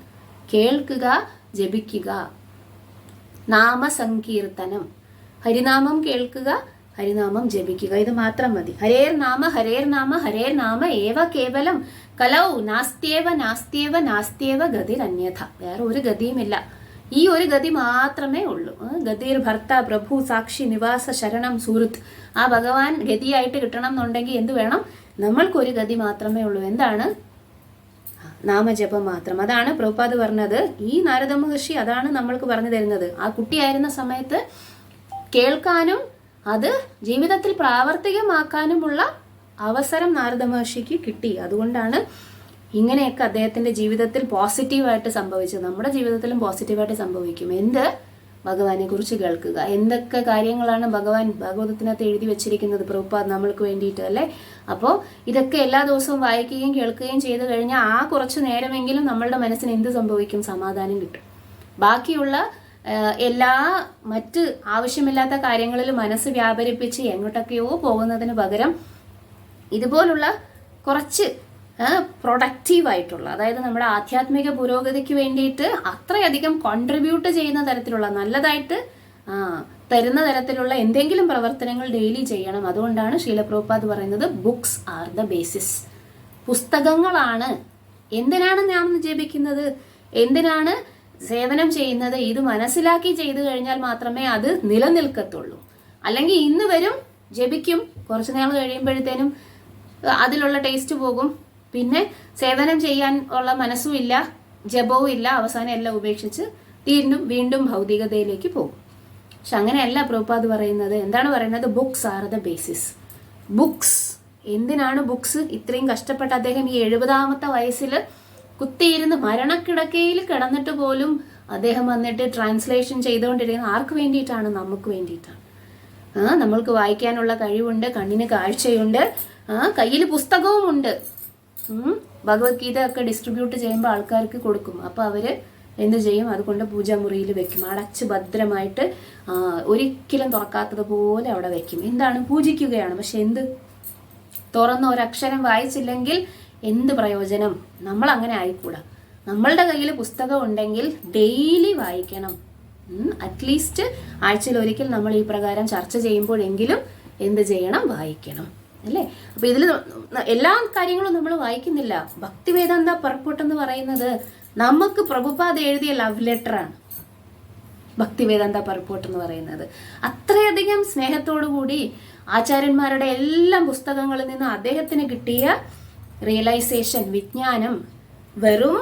കേൾക്കുക, ജപിക്കുക, നാമസങ്കീർത്തനം, ഹരിനാമം കേൾക്കുക, ഹരിനാമം ജപിക്കുക. ഇത് മാത്രം മതി. ഹരേർ നാമ ഹരേർ നാമ ഹരേർ നാമ ഏവ കേവലം കലൗ നാസ്ത്യേവ നാസ്ത്യേവ നാസ്ത്യേവ ഗതിരന്യഥ. വേറെ ഒരു ഗതിയുമില്ല. ഈ ഒരു ഗതി മാത്രമേ ഉള്ളൂ. ഗതിർ ഭർത്ത പ്രഭു സാക്ഷി നിവാസ ശരണം സുഹൃത്ത്. ആ ഭഗവാൻ ഗതിയായിട്ട് കിട്ടണം എന്നുണ്ടെങ്കിൽ എന്ത് വേണം? നമ്മൾക്കൊരു ഗതി മാത്രമേ ഉള്ളൂ. എന്താണ്? നാമജപം മാത്രം. അതാണ് പ്രഭുപാദ് പറഞ്ഞത്. ഈ നാരദ മഹർഷി അതാണ് നമ്മൾക്ക് പറഞ്ഞു തരുന്നത്. ആ കുട്ടിയായിരുന്ന സമയത്ത് കേൾക്കാനും അത് ജീവിതത്തിൽ പ്രാവർത്തികമാക്കാനുമുള്ള അവസരം നാരദ മഹർഷിക്ക് കിട്ടി. അതുകൊണ്ടാണ് ഇങ്ങനെയൊക്കെ അദ്ദേഹത്തിന്റെ ജീവിതത്തിൽ പോസിറ്റീവായിട്ട് സംഭവിച്ചത്. നമ്മുടെ ജീവിതത്തിലും പോസിറ്റീവായിട്ട് സംഭവിക്കും. എന്ത്? ഭഗവാനെ കുറിച്ച് കേൾക്കുക. എന്തൊക്കെ കാര്യങ്ങളാണ് ഭഗവാൻ ഭാഗവതത്തിനകത്ത് എഴുതി വെച്ചിരിക്കുന്നത് പ്രഭുപാദ് നമ്മൾക്ക് വേണ്ടിയിട്ട് അല്ലേ? അപ്പോൾ ഇതൊക്കെ എല്ലാ ദിവസവും വായിക്കുകയും കേൾക്കുകയും ചെയ്തു കഴിഞ്ഞാൽ ആ കുറച്ചു നേരമെങ്കിലും നമ്മളുടെ മനസ്സിന് എന്ത് സംഭവിക്കും? സമാധാനം കിട്ടും. ബാക്കിയുള്ള എല്ലാ മറ്റ് ആവശ്യമില്ലാത്ത കാര്യങ്ങളിൽ മനസ്സ് വ്യാപരിപ്പിച്ച് എങ്ങോട്ടൊക്കെയോ പോകുന്നതിന് പകരം ഇതുപോലുള്ള കുറച്ച് പ്രൊഡക്റ്റീവായിട്ടുള്ള, അതായത് നമ്മുടെ ആധ്യാത്മിക പുരോഗതിക്ക് വേണ്ടിയിട്ട് അത്രയധികം കോൺട്രിബ്യൂട്ട് ചെയ്യുന്ന തരത്തിലുള്ള, നല്ലതായിട്ട് തരുന്ന തരത്തിലുള്ള എന്തെങ്കിലും പ്രവർത്തനങ്ങൾ ഡെയിലി ചെയ്യണം. അതുകൊണ്ടാണ് ശ്രീല പ്രഭുപാദ് പറയുന്നത് ബുക്സ് ആർ ദ ബേസിസ്. പുസ്തകങ്ങളാണ്. എന്തിനാണ് നാം ജപിക്കുന്നത്? എന്തിനാണ് സേവനം ചെയ്യുന്നത് ഇത് മനസ്സിലാക്കി ചെയ്തു കഴിഞ്ഞാൽ മാത്രമേ അത് നിലനിൽക്കത്തുള്ളൂ. അല്ലെങ്കിൽ ഇന്ന് വരും, ജപിക്കും, കുറച്ചു നാൾ കഴിയുമ്പോഴത്തേനും അതിലുള്ള ടേസ്റ്റ് പോകും, പിന്നെ സേവനം ചെയ്യാൻ ഉള്ള മനസ്സും ഇല്ല, ജപവും ഇല്ല, അവസാനം എല്ലാം ഉപേക്ഷിച്ച് വീണ്ടും ഭൗതികതയിലേക്ക് പോകും. പക്ഷെ അങ്ങനെയല്ല പ്രഭുപാദ് പറയുന്നത്. എന്താണ് പറയുന്നത്? Books are the basis. Books. എന്തിനാണ് ബുക്സ്? ഇത്രയും കഷ്ടപ്പെട്ട് അദ്ദേഹം ഈ 70ാമത്തെ വയസ്സിൽ കുത്തിയിരുന്ന് മരണക്കിടക്കയിൽ കിടന്നിട്ട് പോലും അദ്ദേഹം വന്നിട്ട് ട്രാൻസ്ലേഷൻ ചെയ്തുകൊണ്ടിരിക്കുന്നത് ആർക്ക് വേണ്ടിയിട്ടാണ്? നമുക്ക് വേണ്ടിയിട്ടാണ്. നമ്മൾക്ക് വായിക്കാനുള്ള കഴിവുണ്ട്, കണ്ണിന് കാഴ്ചയുണ്ട്, കയ്യിൽ പുസ്തകവും ഉണ്ട്. ഭഗവത്ഗീത ഒക്കെ ഡിസ്ട്രിബ്യൂട്ട് ചെയ്യുമ്പോൾ ആൾക്കാർക്ക് കൊടുക്കും. അപ്പോൾ അവര് എന്ത് ചെയ്യും? അതുകൊണ്ട് പൂജാമുറിയിൽ വെക്കും, അടച്ച് ഭദ്രമായിട്ട്, ഒരിക്കലും തുറക്കാത്തതുപോലെ അവിടെ വെക്കും. എന്താണ്? പൂജിക്കുകയാണ്. പക്ഷെ എന്ത്? തുറന്ന ഒരക്ഷരം വായിച്ചില്ലെങ്കിൽ എന്ത് പ്രയോജനം? നമ്മൾ അങ്ങനെ ആയിക്കൂടാ. നമ്മളുടെ കയ്യിൽ പുസ്തകം ഉണ്ടെങ്കിൽ ഡെയിലി വായിക്കണം. അറ്റ്ലീസ്റ്റ് ആഴ്ചയിൽ ഒരിക്കൽ നമ്മൾ ഈ പ്രകാരം ചർച്ച ചെയ്യുമ്പോഴെങ്കിലും എന്ത് ചെയ്യണം? വായിക്കണം, അല്ലേ? അപ്പൊ ഇതിൽ എല്ലാ കാര്യങ്ങളും നമ്മൾ വായിക്കുന്നില്ല. ഭക്തിവേദാന്ത പർപ്പട്ട് എന്ന് പറയുന്നത് നമുക്ക് പ്രഭുപാദ് എഴുതിയ ലവ് ലെറ്ററാണ്. ഭക്തിവേദാന്ത പർപ്പട്ട് എന്ന് പറയുന്നത് അത്രയധികം സ്നേഹത്തോടു കൂടി ആചാര്യന്മാരുടെ എല്ലാ പുസ്തകങ്ങളിൽ നിന്ന് അദ്ദേഹത്തിന് കിട്ടിയ റിയലൈസേഷൻ, വിജ്ഞാനം വെറും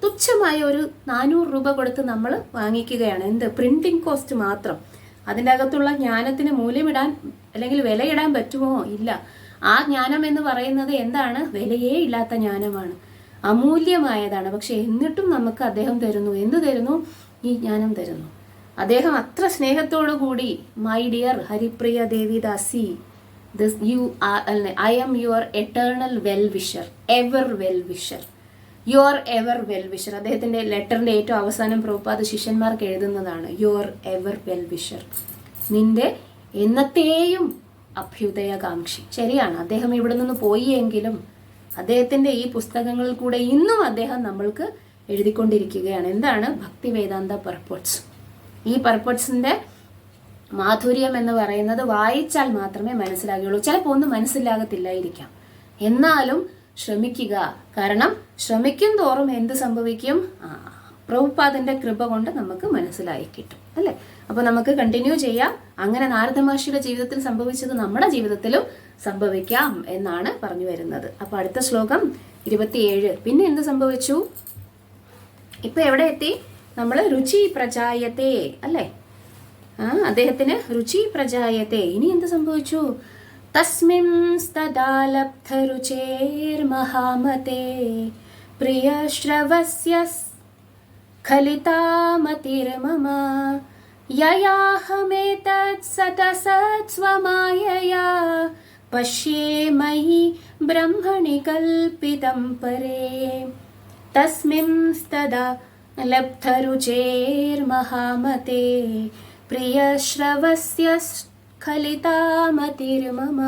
തുച്ഛമായ ഒരു 400 രൂപ കൊടുത്ത് നമ്മൾ വാങ്ങിക്കുകയാണ്. എന്ത്? പ്രിന്റിംഗ് കോസ്റ്റ് മാത്രം. അതിൻ്റെ അകത്തുള്ള ജ്ഞാനത്തിന് മൂല്യമിടാൻ അല്ലെങ്കിൽ വിലയിടാൻ പറ്റുമോ? ഇല്ല. ആ ജ്ഞാനം എന്ന് പറയുന്നത് എന്താണ്? വിലയേ ഇല്ലാത്ത ജ്ഞാനമാണ്, അമൂല്യമായതാണ്. പക്ഷെ എന്നിട്ടും നമുക്ക് അദ്ദേഹം തരുന്നു. എന്ത് തരുന്നു? ഈ ജ്ഞാനം തരുന്നു. അദ്ദേഹം അത്ര സ്നേഹത്തോടു കൂടി, my dear Haripriya Devidasi, I am your eternal well wisher, ever well wisher, your ever well wisher. അദ്ദേഹത്തിന്റെ ലെറ്ററിന്റെ ഏറ്റവും അവസാനം പ്രഭുപാദ് ശിഷ്യന്മാർക്ക് എഴുതുന്നതാണ്, യുവർ എവർ വെൽ വിഷർ, നിന്റെ എന്നത്തെയും അഭ്യുദയകാംക്ഷി. ശരിയാണ്, അദ്ദേഹം ഇവിടെ നിന്ന് പോയി എങ്കിലും അദ്ദേഹത്തിന്റെ ഈ പുസ്തകങ്ങളിൽ കൂടെ ഇന്നും അദ്ദേഹം നമ്മൾക്ക് എഴുതിക്കൊണ്ടിരിക്കുകയാണ്. എന്താണ്? ഭക്തിവേദാന്ത പർപ്പട്സ്. ഈ പർപ്പട്സിന്റെ മാധുര്യം എന്ന് പറയുന്നത് വായിച്ചാൽ മാത്രമേ മനസ്സിലാകുകയുള്ളൂ. ചിലപ്പോൾ ഒന്നും മനസ്സിലാകത്തില്ലായിരിക്കാം, എന്നാലും ശ്രമിക്കുക. കാരണം ശ്രമിക്കും തോറും എന്ത് സംഭവിക്കും? പ്രഭുപാദിന്റെ കൃപ കൊണ്ട് നമുക്ക് മനസ്സിലായി കിട്ടും, അല്ലേ? അപ്പൊ നമുക്ക് കണ്ടിന്യൂ ചെയ്യാം. അങ്ങനെ നാരദ മഹർഷിയുടെ ജീവിതത്തിൽ സംഭവിച്ചത് നമ്മുടെ ജീവിതത്തിലും സംഭവിക്കാം എന്നാണ് പറഞ്ഞു വരുന്നത്. അപ്പൊ അടുത്ത ശ്ലോകം 27. പിന്നെ എന്ത് സംഭവിച്ചു? ഇപ്പൊ എവിടെ എത്തി? നമ്മൾ രുചി പ്രജായത്തെ, അല്ലേ? അദ്ദേഹത്തിന് രുചി പ്രജായത്തെ. ഇനി എന്ത് സംഭവിച്ചു? തസ്മിൻസ്തദാ ലബ്ധരുചേർമഹാമതേ പ്രിയശ്രവസ്യ സ്ഖലിതാമതിർമമ യയാഹമേതത് സതസത് സ്വമായയാ പശ്യേമയി ബ്രഹ്മണി കൽപിതം പരേ. തസ്മിൻസ്തദാ ലബ്ധരുചേർമഹാമതേ പ്രിയശ്രവസ്യ സ്ഖലിതാമതിർമമ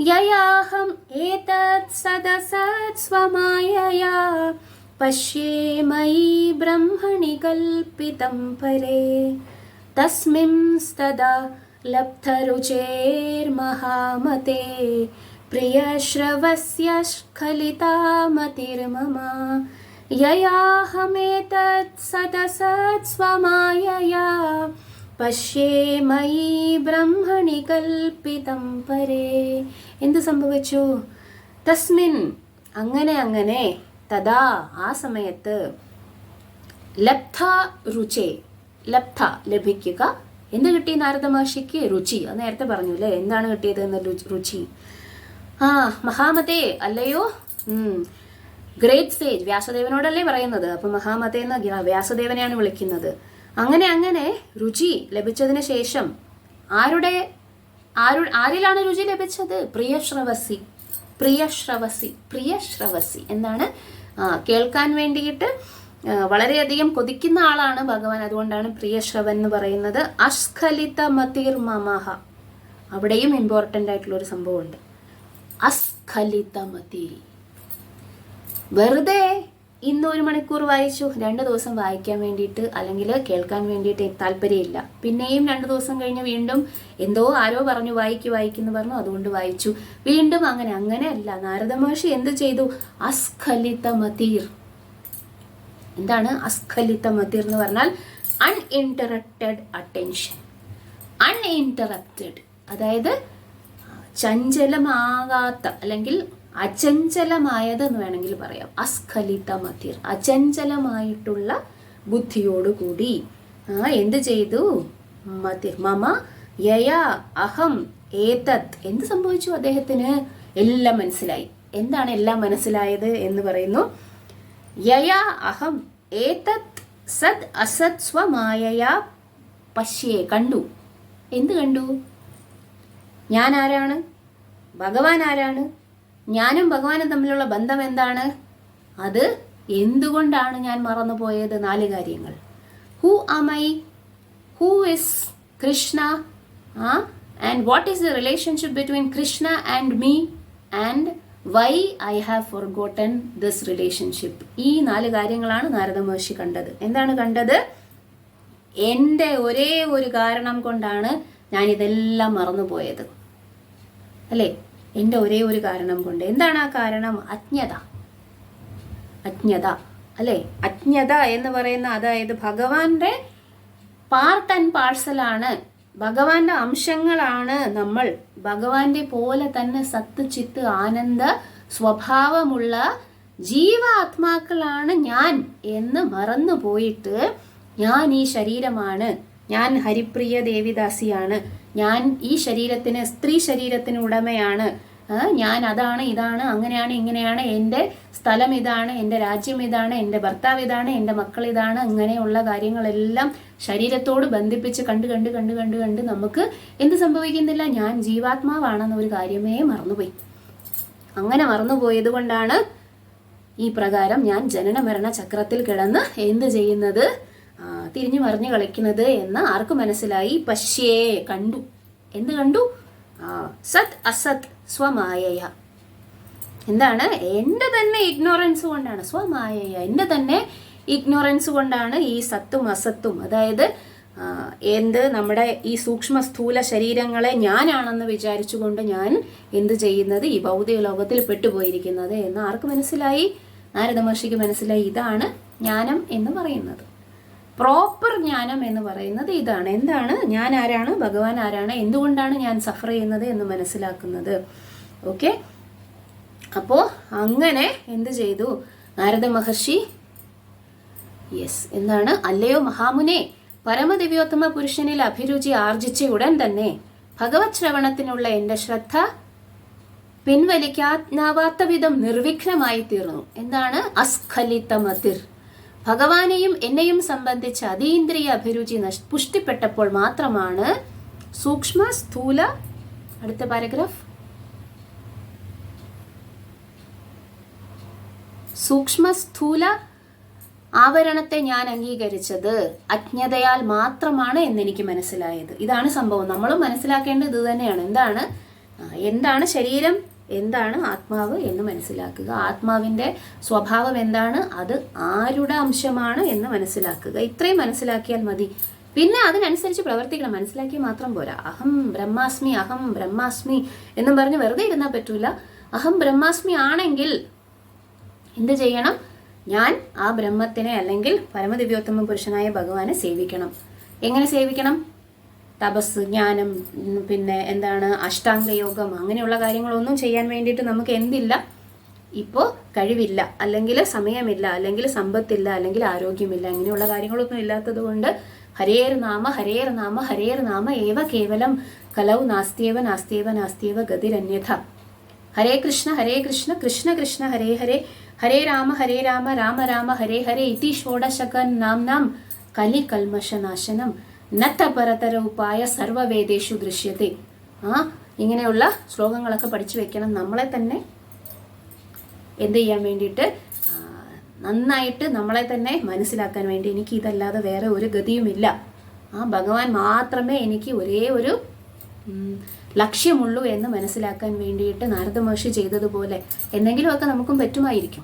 യയാഹം ഏതത് സദസത് സ്വമായയാ പശ്യേമയി ബ്രഹ്മണി കൽപിതം പരേ. തസ്മിൻസ്തദാ ലബ്ധരുചേർമഹാമതേ പ്രിയശ്രവസ്യ സ്ഖലിതാമതിർമമ യയാഹമേതത് സദസത് സ്വമായയാ പശ്യേമയി ബ്രഹ്മണി കൽപിതം പരേ. എന്ത് സംഭവിച്ചു? തസ്മിൻ, അങ്ങനെ തഥാ, ആ സമയത്ത്, ലബ്ധ രുചേ, ലബ്ധ ലഭിക്കുക. എന്ത് കിട്ടി നാരദ മഹർഷിക്ക്? രുചി. അത് നേരത്തെ പറഞ്ഞു അല്ലേ, എന്താണ് കിട്ടിയത് എന്ന്? രുചി. മഹാമതേ, അല്ലയോ ഗ്രേറ്റ് സേജ്, വ്യാസദേവനോടല്ലേ പറയുന്നത്. അപ്പൊ മഹാമതേ എന്ന് വ്യാസദേവനെയാണ് വിളിക്കുന്നത്. അങ്ങനെ രുചി ലഭിച്ചതിന് ശേഷം ആരിലാണ് രുചി ലഭിച്ചത്? പ്രിയശ്രവസി എന്താണ്? കേൾക്കാൻ വേണ്ടിയിട്ട് വളരെയധികം കൊതിക്കുന്ന ആളാണ് ഭഗവാൻ. അതുകൊണ്ടാണ് പ്രിയശ്രവൻ എന്ന് പറയുന്നത്. അസ്ഖലിത മതിർ മമഹ, അവിടെയും ഇമ്പോർട്ടൻ്റ് ആയിട്ടുള്ള ഒരു സംഭവമുണ്ട്. അസ്ഖലിത മതി. വെറുതെ ഇന്ന് 1 മണിക്കൂർ വായിച്ചു, 2 ദിവസം വായിക്കാൻ വേണ്ടിയിട്ട് അല്ലെങ്കിൽ കേൾക്കാൻ വേണ്ടിയിട്ട് താല്പര്യമില്ല. പിന്നെയും 2 ദിവസം കഴിഞ്ഞ് വീണ്ടും എന്തോ ആരോ പറഞ്ഞു വായിക്കുന്നു പറഞ്ഞു, അതുകൊണ്ട് വായിച്ചു. വീണ്ടും അങ്ങനെയല്ല. നാരദ മഹർഷി എന്ത് ചെയ്തു? അസ്ഖലിത മതിർ, എന്താണ് അസ്ഖലിത മതിർ എന്ന് പറഞ്ഞാൽ? Uninterrupted attention. അൺഇൻറ്ററപ്റ്റഡ് അതായത് ചഞ്ചലമാകാത്ത അല്ലെങ്കിൽ അചഞ്ചലമായത് എന്ന് വേണമെങ്കിൽ പറയാം. അസ്ഖലിത മതിർ അചഞ്ചലമായിട്ടുള്ള ബുദ്ധിയോടുകൂടി എന്ത് ചെയ്തു? മതിർ മമ യയാ അഹം ഏതത്. എന്ത് സംഭവിച്ചു? അദ്ദേഹത്തിന് എല്ലാം മനസ്സിലായി. എന്താണ് എല്ലാം മനസ്സിലായത് എന്ന് പറയുന്നു? യയാ അഹം ഏതത് സദ് അസത് സ്വമായയാ പശ്യേ. കണ്ടു. എന്ത് കണ്ടു? ഞാൻ ആരാണ്? ഭഗവാൻ ആരാണ്? ഞാനും ഭഗവാനും തമ്മിലുള്ള ബന്ധം എന്താണ്? അത് എന്തുകൊണ്ടാണ് ഞാൻ മറന്നുപോയത്? 4 കാര്യങ്ങൾ. Who am I? Who is Krishna? And what is the relationship between Krishna and me? And why I have forgotten this relationship. ഈ 4 കാര്യങ്ങളാണ് നാരദ മഹർഷി കണ്ടത്. എന്താണ് കണ്ടത്? എൻ്റെ ഒരേ ഒരു കാരണം കൊണ്ടാണ് ഞാൻ ഇതെല്ലാം മറന്നുപോയത്, അല്ലേ? എൻ്റെ ഒരേ ഒരു കാരണം കൊണ്ട്. എന്താണ് ആ കാരണം? അജ്ഞത. അജ്ഞത, അല്ലേ? അജ്ഞത എന്ന് പറയുന്ന, അതായത് ഭഗവാന്റെ പാർട്ട് ആൻഡ് പാഴ്സലാണ്, ഭഗവാന്റെ അംശങ്ങളാണ് നമ്മൾ. ഭഗവാന്റെ പോലെ തന്നെ സത്ത് ചിത്ത് ആനന്ദ സ്വഭാവമുള്ള ജീവാത്മാക്കളാണ് ഞാൻ എന്ന് മറന്നു പോയിട്ട് ഞാൻ ഈ ശരീരമാണ്, ഞാൻ ഹരിപ്രിയ ദേവിദാസിയാണ്, ഞാൻ ഈ ശരീരത്തിന്, സ്ത്രീ ശരീരത്തിന് ഉടമയാണ്, ഞാൻ അതാണ് ഇതാണ് അങ്ങനെയാണ് ഇങ്ങനെയാണ്, എൻ്റെ സ്ഥലം ഇതാണ്, എൻ്റെ രാജ്യം ഇതാണ്, എൻ്റെ ഭർത്താവ് ഇതാണ്, എൻ്റെ മക്കൾ ഇതാണ്, അങ്ങനെയുള്ള കാര്യങ്ങളെല്ലാം ശരീരത്തോട് ബന്ധിപ്പിച്ച് കണ്ട് കണ്ട് കണ്ട് കണ്ട് കണ്ട് നമുക്ക് എന്ത് സംഭവിക്കുന്നില്ല? ഞാൻ ജീവാത്മാവാണെന്ന ഒരു കാര്യമേ മറന്നുപോയി. അങ്ങനെ മറന്നുപോയത് കൊണ്ടാണ് ഈ പ്രകാരം ഞാൻ ജനന മരണ ചക്രത്തിൽ കിടന്ന് എന്ത് ചെയ്യുന്നത്? തിരിഞ്ഞു മറിഞ്ഞു കളിക്കുന്നത് എന്ന് ആർക്ക് മനസ്സിലായി? പശ്യേ, കണ്ടു. എന്ത് കണ്ടു? സത് അസത് സ്വമായയ. എന്താണ്? എൻ്റെ തന്നെ ഇഗ്നോറൻസ് കൊണ്ടാണ്. സ്വമായയ, എൻ്റെ തന്നെ ഇഗ്നോറൻസ് കൊണ്ടാണ് ഈ സത്തും അസത്തും, അതായത് നമ്മുടെ ഈ സൂക്ഷ്മ സ്ഥൂല ശരീരങ്ങളെ ഞാനാണെന്ന് വിചാരിച്ചുകൊണ്ട് ഞാൻ എന്ത് ചെയ്യുന്നത്? ഈ ഭൗതിക ലോകത്തിൽ പെട്ടുപോയിരിക്കുന്നത് എന്ന് ആർക്ക് മനസ്സിലായി? നാരദ മഹർഷിക്ക് മനസ്സിലായി. ഇതാണ് ജ്ഞാനം എന്ന് പറയുന്നത്. പ്രോപ്പർ ജ്ഞാനം എന്ന് പറയുന്നത് ഇതാണ്. എന്താണ്? ഞാൻ ആരാണ്, ഭഗവാൻ ആരാണ്, എന്തുകൊണ്ടാണ് ഞാൻ സഫർ ചെയ്യുന്നത് എന്ന് മനസ്സിലാക്കുന്നത്. ഓക്കെ, അപ്പോൾ അങ്ങനെ എന്ത് ചെയ്തു നാരദ മഹർഷി? എന്താണ്? അല്ലയോ മഹാമുനെ, പരമദിവ്യോത്തമ പുരുഷനിൽ അഭിരുചി ആർജിച്ച ഉടൻ തന്നെ ഭഗവത് ശ്രവണത്തിനുള്ള എൻ്റെ ശ്രദ്ധ പിൻവലിക്കാനാവാത്ത വിധം നിർവിഘ്നമായി തീർന്നു. എന്താണ്? അസ്ഖലിത മതിർ. ഭഗവാനെയും എന്നെയും സംബന്ധിച്ച അതീന്ദ്രിയ അഭിരുചി പുഷ്ടിപ്പെട്ടപ്പോൾ മാത്രമാണ് സൂക്ഷ്മ സ്ഥൂല, അടുത്ത പാരഗ്രാഫ്, സൂക്ഷ്മ സ്ഥൂല ആവരണത്തെ ഞാൻ അംഗീകരിച്ചത് അജ്ഞതയാൽ മാത്രമാണ് എന്നെനിക്ക് മനസ്സിലായത്. ഇതാണ് സംഭവം. നമ്മളും മനസ്സിലാക്കേണ്ടത് ഇത് തന്നെയാണ്. എന്താണ് ശരീരം, എന്താണ് ആത്മാവ് എന്ന് മനസ്സിലാക്കുക. ആത്മാവിൻ്റെ സ്വഭാവം എന്താണ്, അത് ആരുടെ അംശമാണ് എന്ന് മനസ്സിലാക്കുക. ഇത്രയും മനസ്സിലാക്കിയാൽ മതി. പിന്നെ അതിനനുസരിച്ച് പ്രവർത്തിക്കണം. മനസ്സിലാക്കിയാൽ മാത്രം പോരാ. അഹം ബ്രഹ്മാസ്മി, അഹം ബ്രഹ്മാസ്മി എന്നും പറഞ്ഞ് വെറുതെ ഇരുന്നാൽ പറ്റൂല. അഹം ബ്രഹ്മാസ്മി ആണെങ്കിൽ എന്ത് ചെയ്യണം? ഞാൻ ആ ബ്രഹ്മത്തിനെ അല്ലെങ്കിൽ പരമദിവ്യോത്തമ പുരുഷനായ ഭഗവാനെ സേവിക്കണം. എങ്ങനെ സേവിക്കണം? തപസ്, ജ്ഞാനം, പിന്നെ എന്താണ് അഷ്ടാംഗയോഗം, അങ്ങനെയുള്ള കാര്യങ്ങളൊന്നും ചെയ്യാൻ വേണ്ടിയിട്ട് നമുക്ക് എന്തില്ല? ഇപ്പോൾ കഴിവില്ല, അല്ലെങ്കിൽ സമയമില്ല, അല്ലെങ്കിൽ സമ്പത്തില്ല, അല്ലെങ്കിൽ ആരോഗ്യമില്ല. അങ്ങനെയുള്ള കാര്യങ്ങളൊന്നും ഇല്ലാത്തത് കൊണ്ട് ഹരേർ നാമ ഹരേർ നാമ ഹരേർ നാമ ഏവ കേവലം കലൗ നാസ്തിയേവ നാസ്തിയേവ നാസ്തിയേവ ഗതിരന്യഥ. ഹരേ കൃഷ്ണ കൃഷ്ണ കൃഷ്ണ ഹരേ ഹരേ, ഹരേ രാമ രാമ രാമ ഹരേ ഹരേ ഇതി ഷോഡശകൻ നാം കലി കൽമശനാശനം നത്ത പരതര ഉപായ സർവവേദേഷു ദൃശ്യത്തെ. ഇങ്ങനെയുള്ള ശ്ലോകങ്ങളൊക്കെ പഠിച്ചു വെക്കണം. നമ്മളെ തന്നെ എന്ത് ചെയ്യാൻ വേണ്ടിയിട്ട്? നന്നായിട്ട് നമ്മളെ തന്നെ മനസ്സിലാക്കാൻ വേണ്ടി. എനിക്ക് ഇതല്ലാതെ വേറെ ഒരു ഗതിയുമില്ല, ഭഗവാൻ മാത്രമേ എനിക്ക് ഒരേ ഒരു ലക്ഷ്യമുള്ളൂ എന്ന് മനസ്സിലാക്കാൻ വേണ്ടിയിട്ട് നാരദ മഹർഷി ചെയ്തതുപോലെ എന്തെങ്കിലുമൊക്കെ നമുക്കും പറ്റുമായിരിക്കും.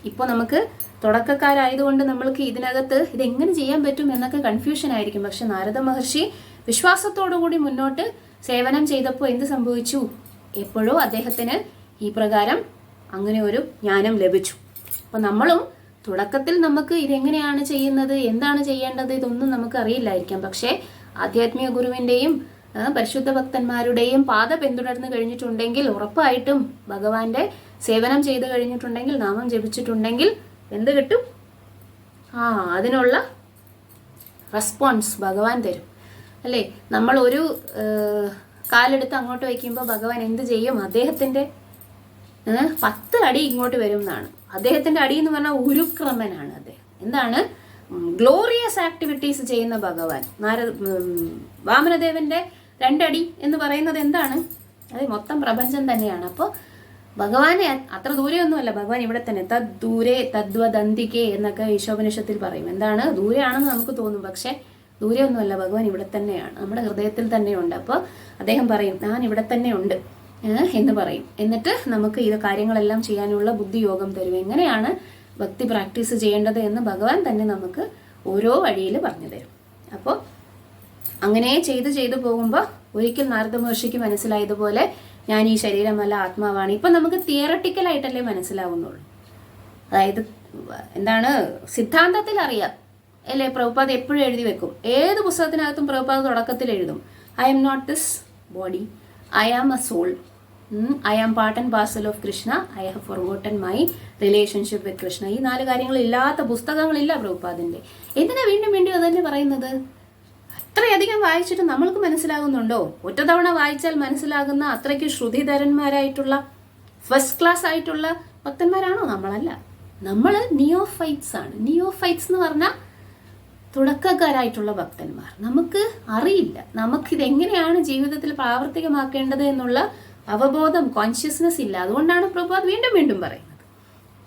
ഇപ്പോൾ നമുക്ക് തുടക്കക്കാരായതുകൊണ്ട് നമ്മൾക്ക് ഇതിനകത്ത് ഇതെങ്ങനെ ചെയ്യാൻ പറ്റും എന്നൊക്കെ കൺഫ്യൂഷൻ ആയിരിക്കും. പക്ഷെ നാരദ മഹർഷി വിശ്വാസത്തോടുകൂടി മുന്നോട്ട് സേവനം ചെയ്തപ്പോൾ എന്ത് സംഭവിച്ചു? എപ്പോഴോ അദ്ദേഹത്തിന് ഈ പ്രകാരം അങ്ങനെ ഒരു ജ്ഞാനം ലഭിച്ചു. അപ്പം നമ്മളും തുടക്കത്തിൽ നമുക്ക് ഇതെങ്ങനെയാണ് ചെയ്യുന്നത്, എന്താണ് ചെയ്യേണ്ടത്, ഇതൊന്നും നമുക്ക് അറിയില്ലായിരിക്കാം. പക്ഷേ ആധ്യാത്മിക ഗുരുവിൻ്റെയും പരിശുദ്ധ ഭക്തന്മാരുടെയും പാത പിന്തുടർന്ന് കഴിഞ്ഞിട്ടുണ്ടെങ്കിൽ ഉറപ്പായിട്ടും ഭഗവാന്റെ സേവനം ചെയ്തു കഴിഞ്ഞിട്ടുണ്ടെങ്കിൽ, നാമം ജപിച്ചിട്ടുണ്ടെങ്കിൽ എന്ത് കിട്ടും? അതിനുള്ള റെസ്പോൺസ് ഭഗവാൻ തരും അല്ലേ? നമ്മൾ ഒരു കാലെടുത്ത് അങ്ങോട്ട് വയ്ക്കുമ്പോൾ ഭഗവാൻ എന്ത് ചെയ്യും? അദ്ദേഹത്തിൻ്റെ 10 അടി ഇങ്ങോട്ട് വരും എന്നാണ്. അദ്ദേഹത്തിൻ്റെ അടി എന്ന് പറഞ്ഞാൽ ഉരുക്രമനാണ് അദ്ദേഹം. എന്താണ്? ഗ്ലോറിയസ് ആക്ടിവിറ്റീസ് ചെയ്യുന്ന ഭഗവാൻ. വാമനദേവന്റെ 2 അടി എന്ന് പറയുന്നത് എന്താണ്? അത് മൊത്തം പ്രപഞ്ചം തന്നെയാണ്. അപ്പോൾ ഭഗവാനെ അത്ര ദൂരെയൊന്നുമല്ല, ഭഗവാൻ ഇവിടെ തന്നെ. തദ്ദൂരെ തദ്വദന്തികെ എന്നൊക്കെ ഈശോപനിഷത്തിൽ പറയും. എന്താണ്? ദൂരെയാണെന്ന് നമുക്ക് തോന്നും, പക്ഷെ ദൂരെയൊന്നുമല്ല, ഭഗവാൻ ഇവിടെ തന്നെയാണ്, നമ്മുടെ ഹൃദയത്തിൽ തന്നെയുണ്ട്. അപ്പോൾ അദ്ദേഹം പറയും, ഞാൻ ഇവിടെ തന്നെ ഉണ്ട് എന്ന് പറയും. എന്നിട്ട് നമുക്ക് ഈ കാര്യങ്ങളെല്ലാം ചെയ്യാനുള്ള ബുദ്ധിയോഗം തരും. എങ്ങനെയാണ് ഭക്തി പ്രാക്ടീസ് ചെയ്യേണ്ടത് എന്ന് ഭഗവാൻ തന്നെ നമുക്ക് ഓരോ വഴിയിൽ പറഞ്ഞു തരും. അപ്പോൾ അങ്ങനെ ചെയ്തു പോകുമ്പോൾ ഒരിക്കൽ നാരദ മഹർഷിക്ക് മനസ്സിലായതുപോലെ ഞാൻ ഈ ശരീരമല്ല, ആത്മാവാണ്. ഇപ്പം നമുക്ക് തിയറട്ടിക്കലായിട്ടല്ലേ മനസ്സിലാവുന്നുള്ളൂ. അതായത് എന്താണ്? സിദ്ധാന്തത്തിൽ അറിയാം അല്ലേ? പ്രഭുപാദ് എപ്പോഴും എഴുതി വെക്കും. ഏത് പുസ്തകത്തിനകത്തും പ്രഭുപാദ് തുടക്കത്തിൽ എഴുതും, I am not this body, I am a soul, I am part and parcel of Krishna, I have forgotten my relationship with Krishna. ഈ 4 കാര്യങ്ങളില്ലാത്ത പുസ്തകങ്ങളില്ല പ്രഭുപാദിന്റെ. എന്തിനാ വീണ്ടും വീണ്ടും അത് തന്നെ പറയുന്നത്? അത്രയധികം വായിച്ചിട്ട് നമ്മൾക്ക് മനസ്സിലാകുന്നുണ്ടോ? ഒറ്റ തവണ വായിച്ചാൽ മനസ്സിലാകുന്ന അത്രയ്ക്ക് ശ്രുതിധരന്മാരായിട്ടുള്ള ഫസ്റ്റ് ക്ലാസ് ആയിട്ടുള്ള ഭക്തന്മാരാണോ? നമ്മളല്ല. നമ്മൾ നിയോഫൈറ്റ്സ് ആണ്. നിയോഫൈറ്റ്സ് എന്ന് പറഞ്ഞാൽ തുടക്കക്കാരായിട്ടുള്ള ഭക്തന്മാർ. നമുക്ക് അറിയില്ല, നമുക്കിതെങ്ങനെയാണ് ജീവിതത്തിൽ പ്രാവർത്തികമാക്കേണ്ടത് എന്നുള്ള അവബോധം, കോൺഷ്യസ്നെസ് ഇല്ല. അതുകൊണ്ടാണ് പ്രഭുപാദ് വീണ്ടും വീണ്ടും പറയുന്നത്.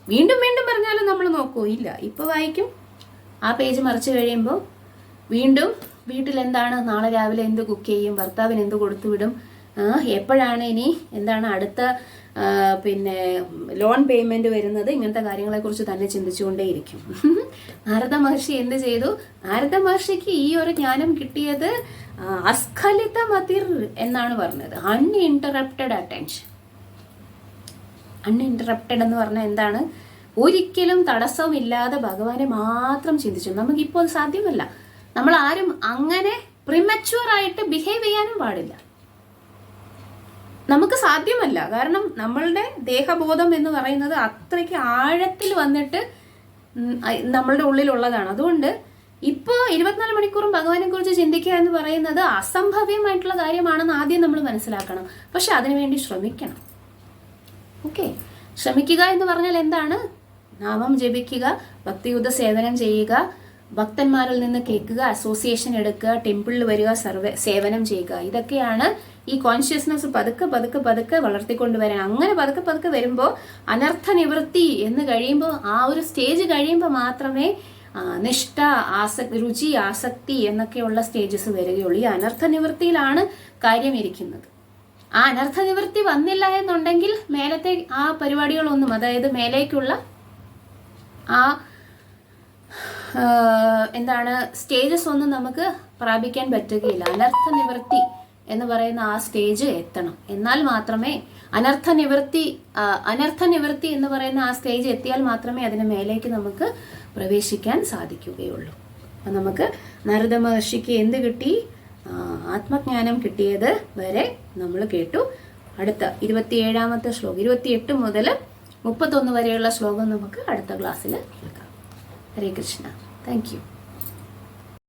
വീണ്ടും വീണ്ടും പറഞ്ഞാലും നമ്മൾ നോക്കൂ ഇല്ല. ഇപ്പോൾ വായിക്കും, ആ പേജ് മറിച്ച് കഴിയുമ്പോൾ വീണ്ടും വീട്ടിൽ എന്താണ്, നാളെ രാവിലെ എന്ത് കുക്ക് ചെയ്യും, ഭർത്താവിന് എന്ത് കൊടുത്തു വിടും, എപ്പോഴാണ് ഇനി എന്താണ് അടുത്ത പിന്നെ ലോൺ പേയ്മെന്റ് വരുന്നത്, ഇങ്ങനത്തെ കാര്യങ്ങളെക്കുറിച്ച് തന്നെ ചിന്തിച്ചുകൊണ്ടേയിരിക്കും. നാരദ മഹർഷി എന്ത് ചെയ്തു? നാരദ മഹർഷിക്ക് ഈ ഒരു ജ്ഞാനം കിട്ടിയത് അസ്ഖലിത മതിർ എന്നാണ് പറഞ്ഞത്. Uninterrupted attention. അൺഇൻറ്ററപ്റ്റഡ് എന്ന് പറഞ്ഞാൽ എന്താണ്? ഒരിക്കലും തടസ്സമില്ലാതെ ഭഗവാനെ മാത്രം ചിന്തിച്ചു. നമുക്കിപ്പോൾ സാധ്യമല്ല. നമ്മൾ ആരും അങ്ങനെ പ്രിമച്വർ ആയിട്ട് ബിഹേവ് ചെയ്യാനും പാടില്ല. നമുക്ക് സാധ്യമല്ല. കാരണം നമ്മളുടെ ദേഹബോധം എന്ന് പറയുന്നത് അത്രയ്ക്ക് ആഴത്തിൽ വന്നിട്ട് നമ്മളുടെ ഉള്ളിലുള്ളതാണ്. അതുകൊണ്ട് ഇപ്പോൾ 24 മണിക്കൂറും ഭഗവാനെ കുറിച്ച് ചിന്തിക്കുക എന്ന് പറയുന്നത് അസംഭവ്യമായിട്ടുള്ള കാര്യമാണെന്ന് ആദ്യം നമ്മൾ മനസ്സിലാക്കണം. പക്ഷെ അതിനുവേണ്ടി ശ്രമിക്കണം. ഓക്കെ, ശ്രമിക്കുക എന്ന് പറഞ്ഞാൽ എന്താണ്? നാമം ജപിക്കുക, ഭക്തിയുത സേവനം ചെയ്യുക, ഭക്തന്മാരിൽ നിന്ന് കേൾക്കുക, അസോസിയേഷൻ എടുക്കുക, ടെമ്പിളിൽ വരിക, സേവനം ചെയ്യുക. ഇതൊക്കെയാണ് ഈ കോൺഷ്യസ്നെസ് പതുക്കെ പതുക്കെ പതുക്കെ വളർത്തിക്കൊണ്ടുവരാൻ. അങ്ങനെ പതുക്കെ പതുക്കെ വരുമ്പോൾ അനർത്ഥ നിവൃത്തി എന്ന് കഴിയുമ്പോൾ, ആ ഒരു സ്റ്റേജ് കഴിയുമ്പോൾ മാത്രമേ നിഷ്ഠ, രുചി, ആസക്തി എന്നൊക്കെയുള്ള സ്റ്റേജസ് വരികയുള്ളൂ. ഈ അനർത്ഥ നിവൃത്തിയിലാണ് കാര്യം ഇരിക്കുന്നത്. ആ അനർത്ഥ നിവൃത്തി വന്നില്ല എന്നുണ്ടെങ്കിൽ മേലത്തെ ആ പരിപാടികളൊന്നും, അതായത് മേലേക്കുള്ള ആ എന്താണ് സ്റ്റേജസ് ഒന്നും നമുക്ക് പ്രാപിക്കാൻ പറ്റുകയില്ല. അനർത്ഥ നിവൃത്തി എന്ന് പറയുന്ന ആ സ്റ്റേജ് എത്തണം. എന്നാൽ മാത്രമേ അനർത്ഥ നിവൃത്തി എന്ന് പറയുന്ന ആ സ്റ്റേജ് എത്തിയാൽ മാത്രമേ അതിന് മേലേക്ക് നമുക്ക് പ്രവേശിക്കാൻ സാധിക്കുകയുള്ളൂ. അപ്പം നമുക്ക് നാരദ മഹർഷിക്ക് എന്ത് കിട്ടി? ആത്മജ്ഞാനം കിട്ടിയത് വരെ നമ്മൾ കേട്ടു. അടുത്ത 27ാമത്തെ ശ്ലോകം, 28 മുതൽ 31 വരെയുള്ള ശ്ലോകം നമുക്ക് അടുത്ത ക്ലാസ്സിൽ കേൾക്കാം. ഹരേ കൃഷ്ണ. Thank U.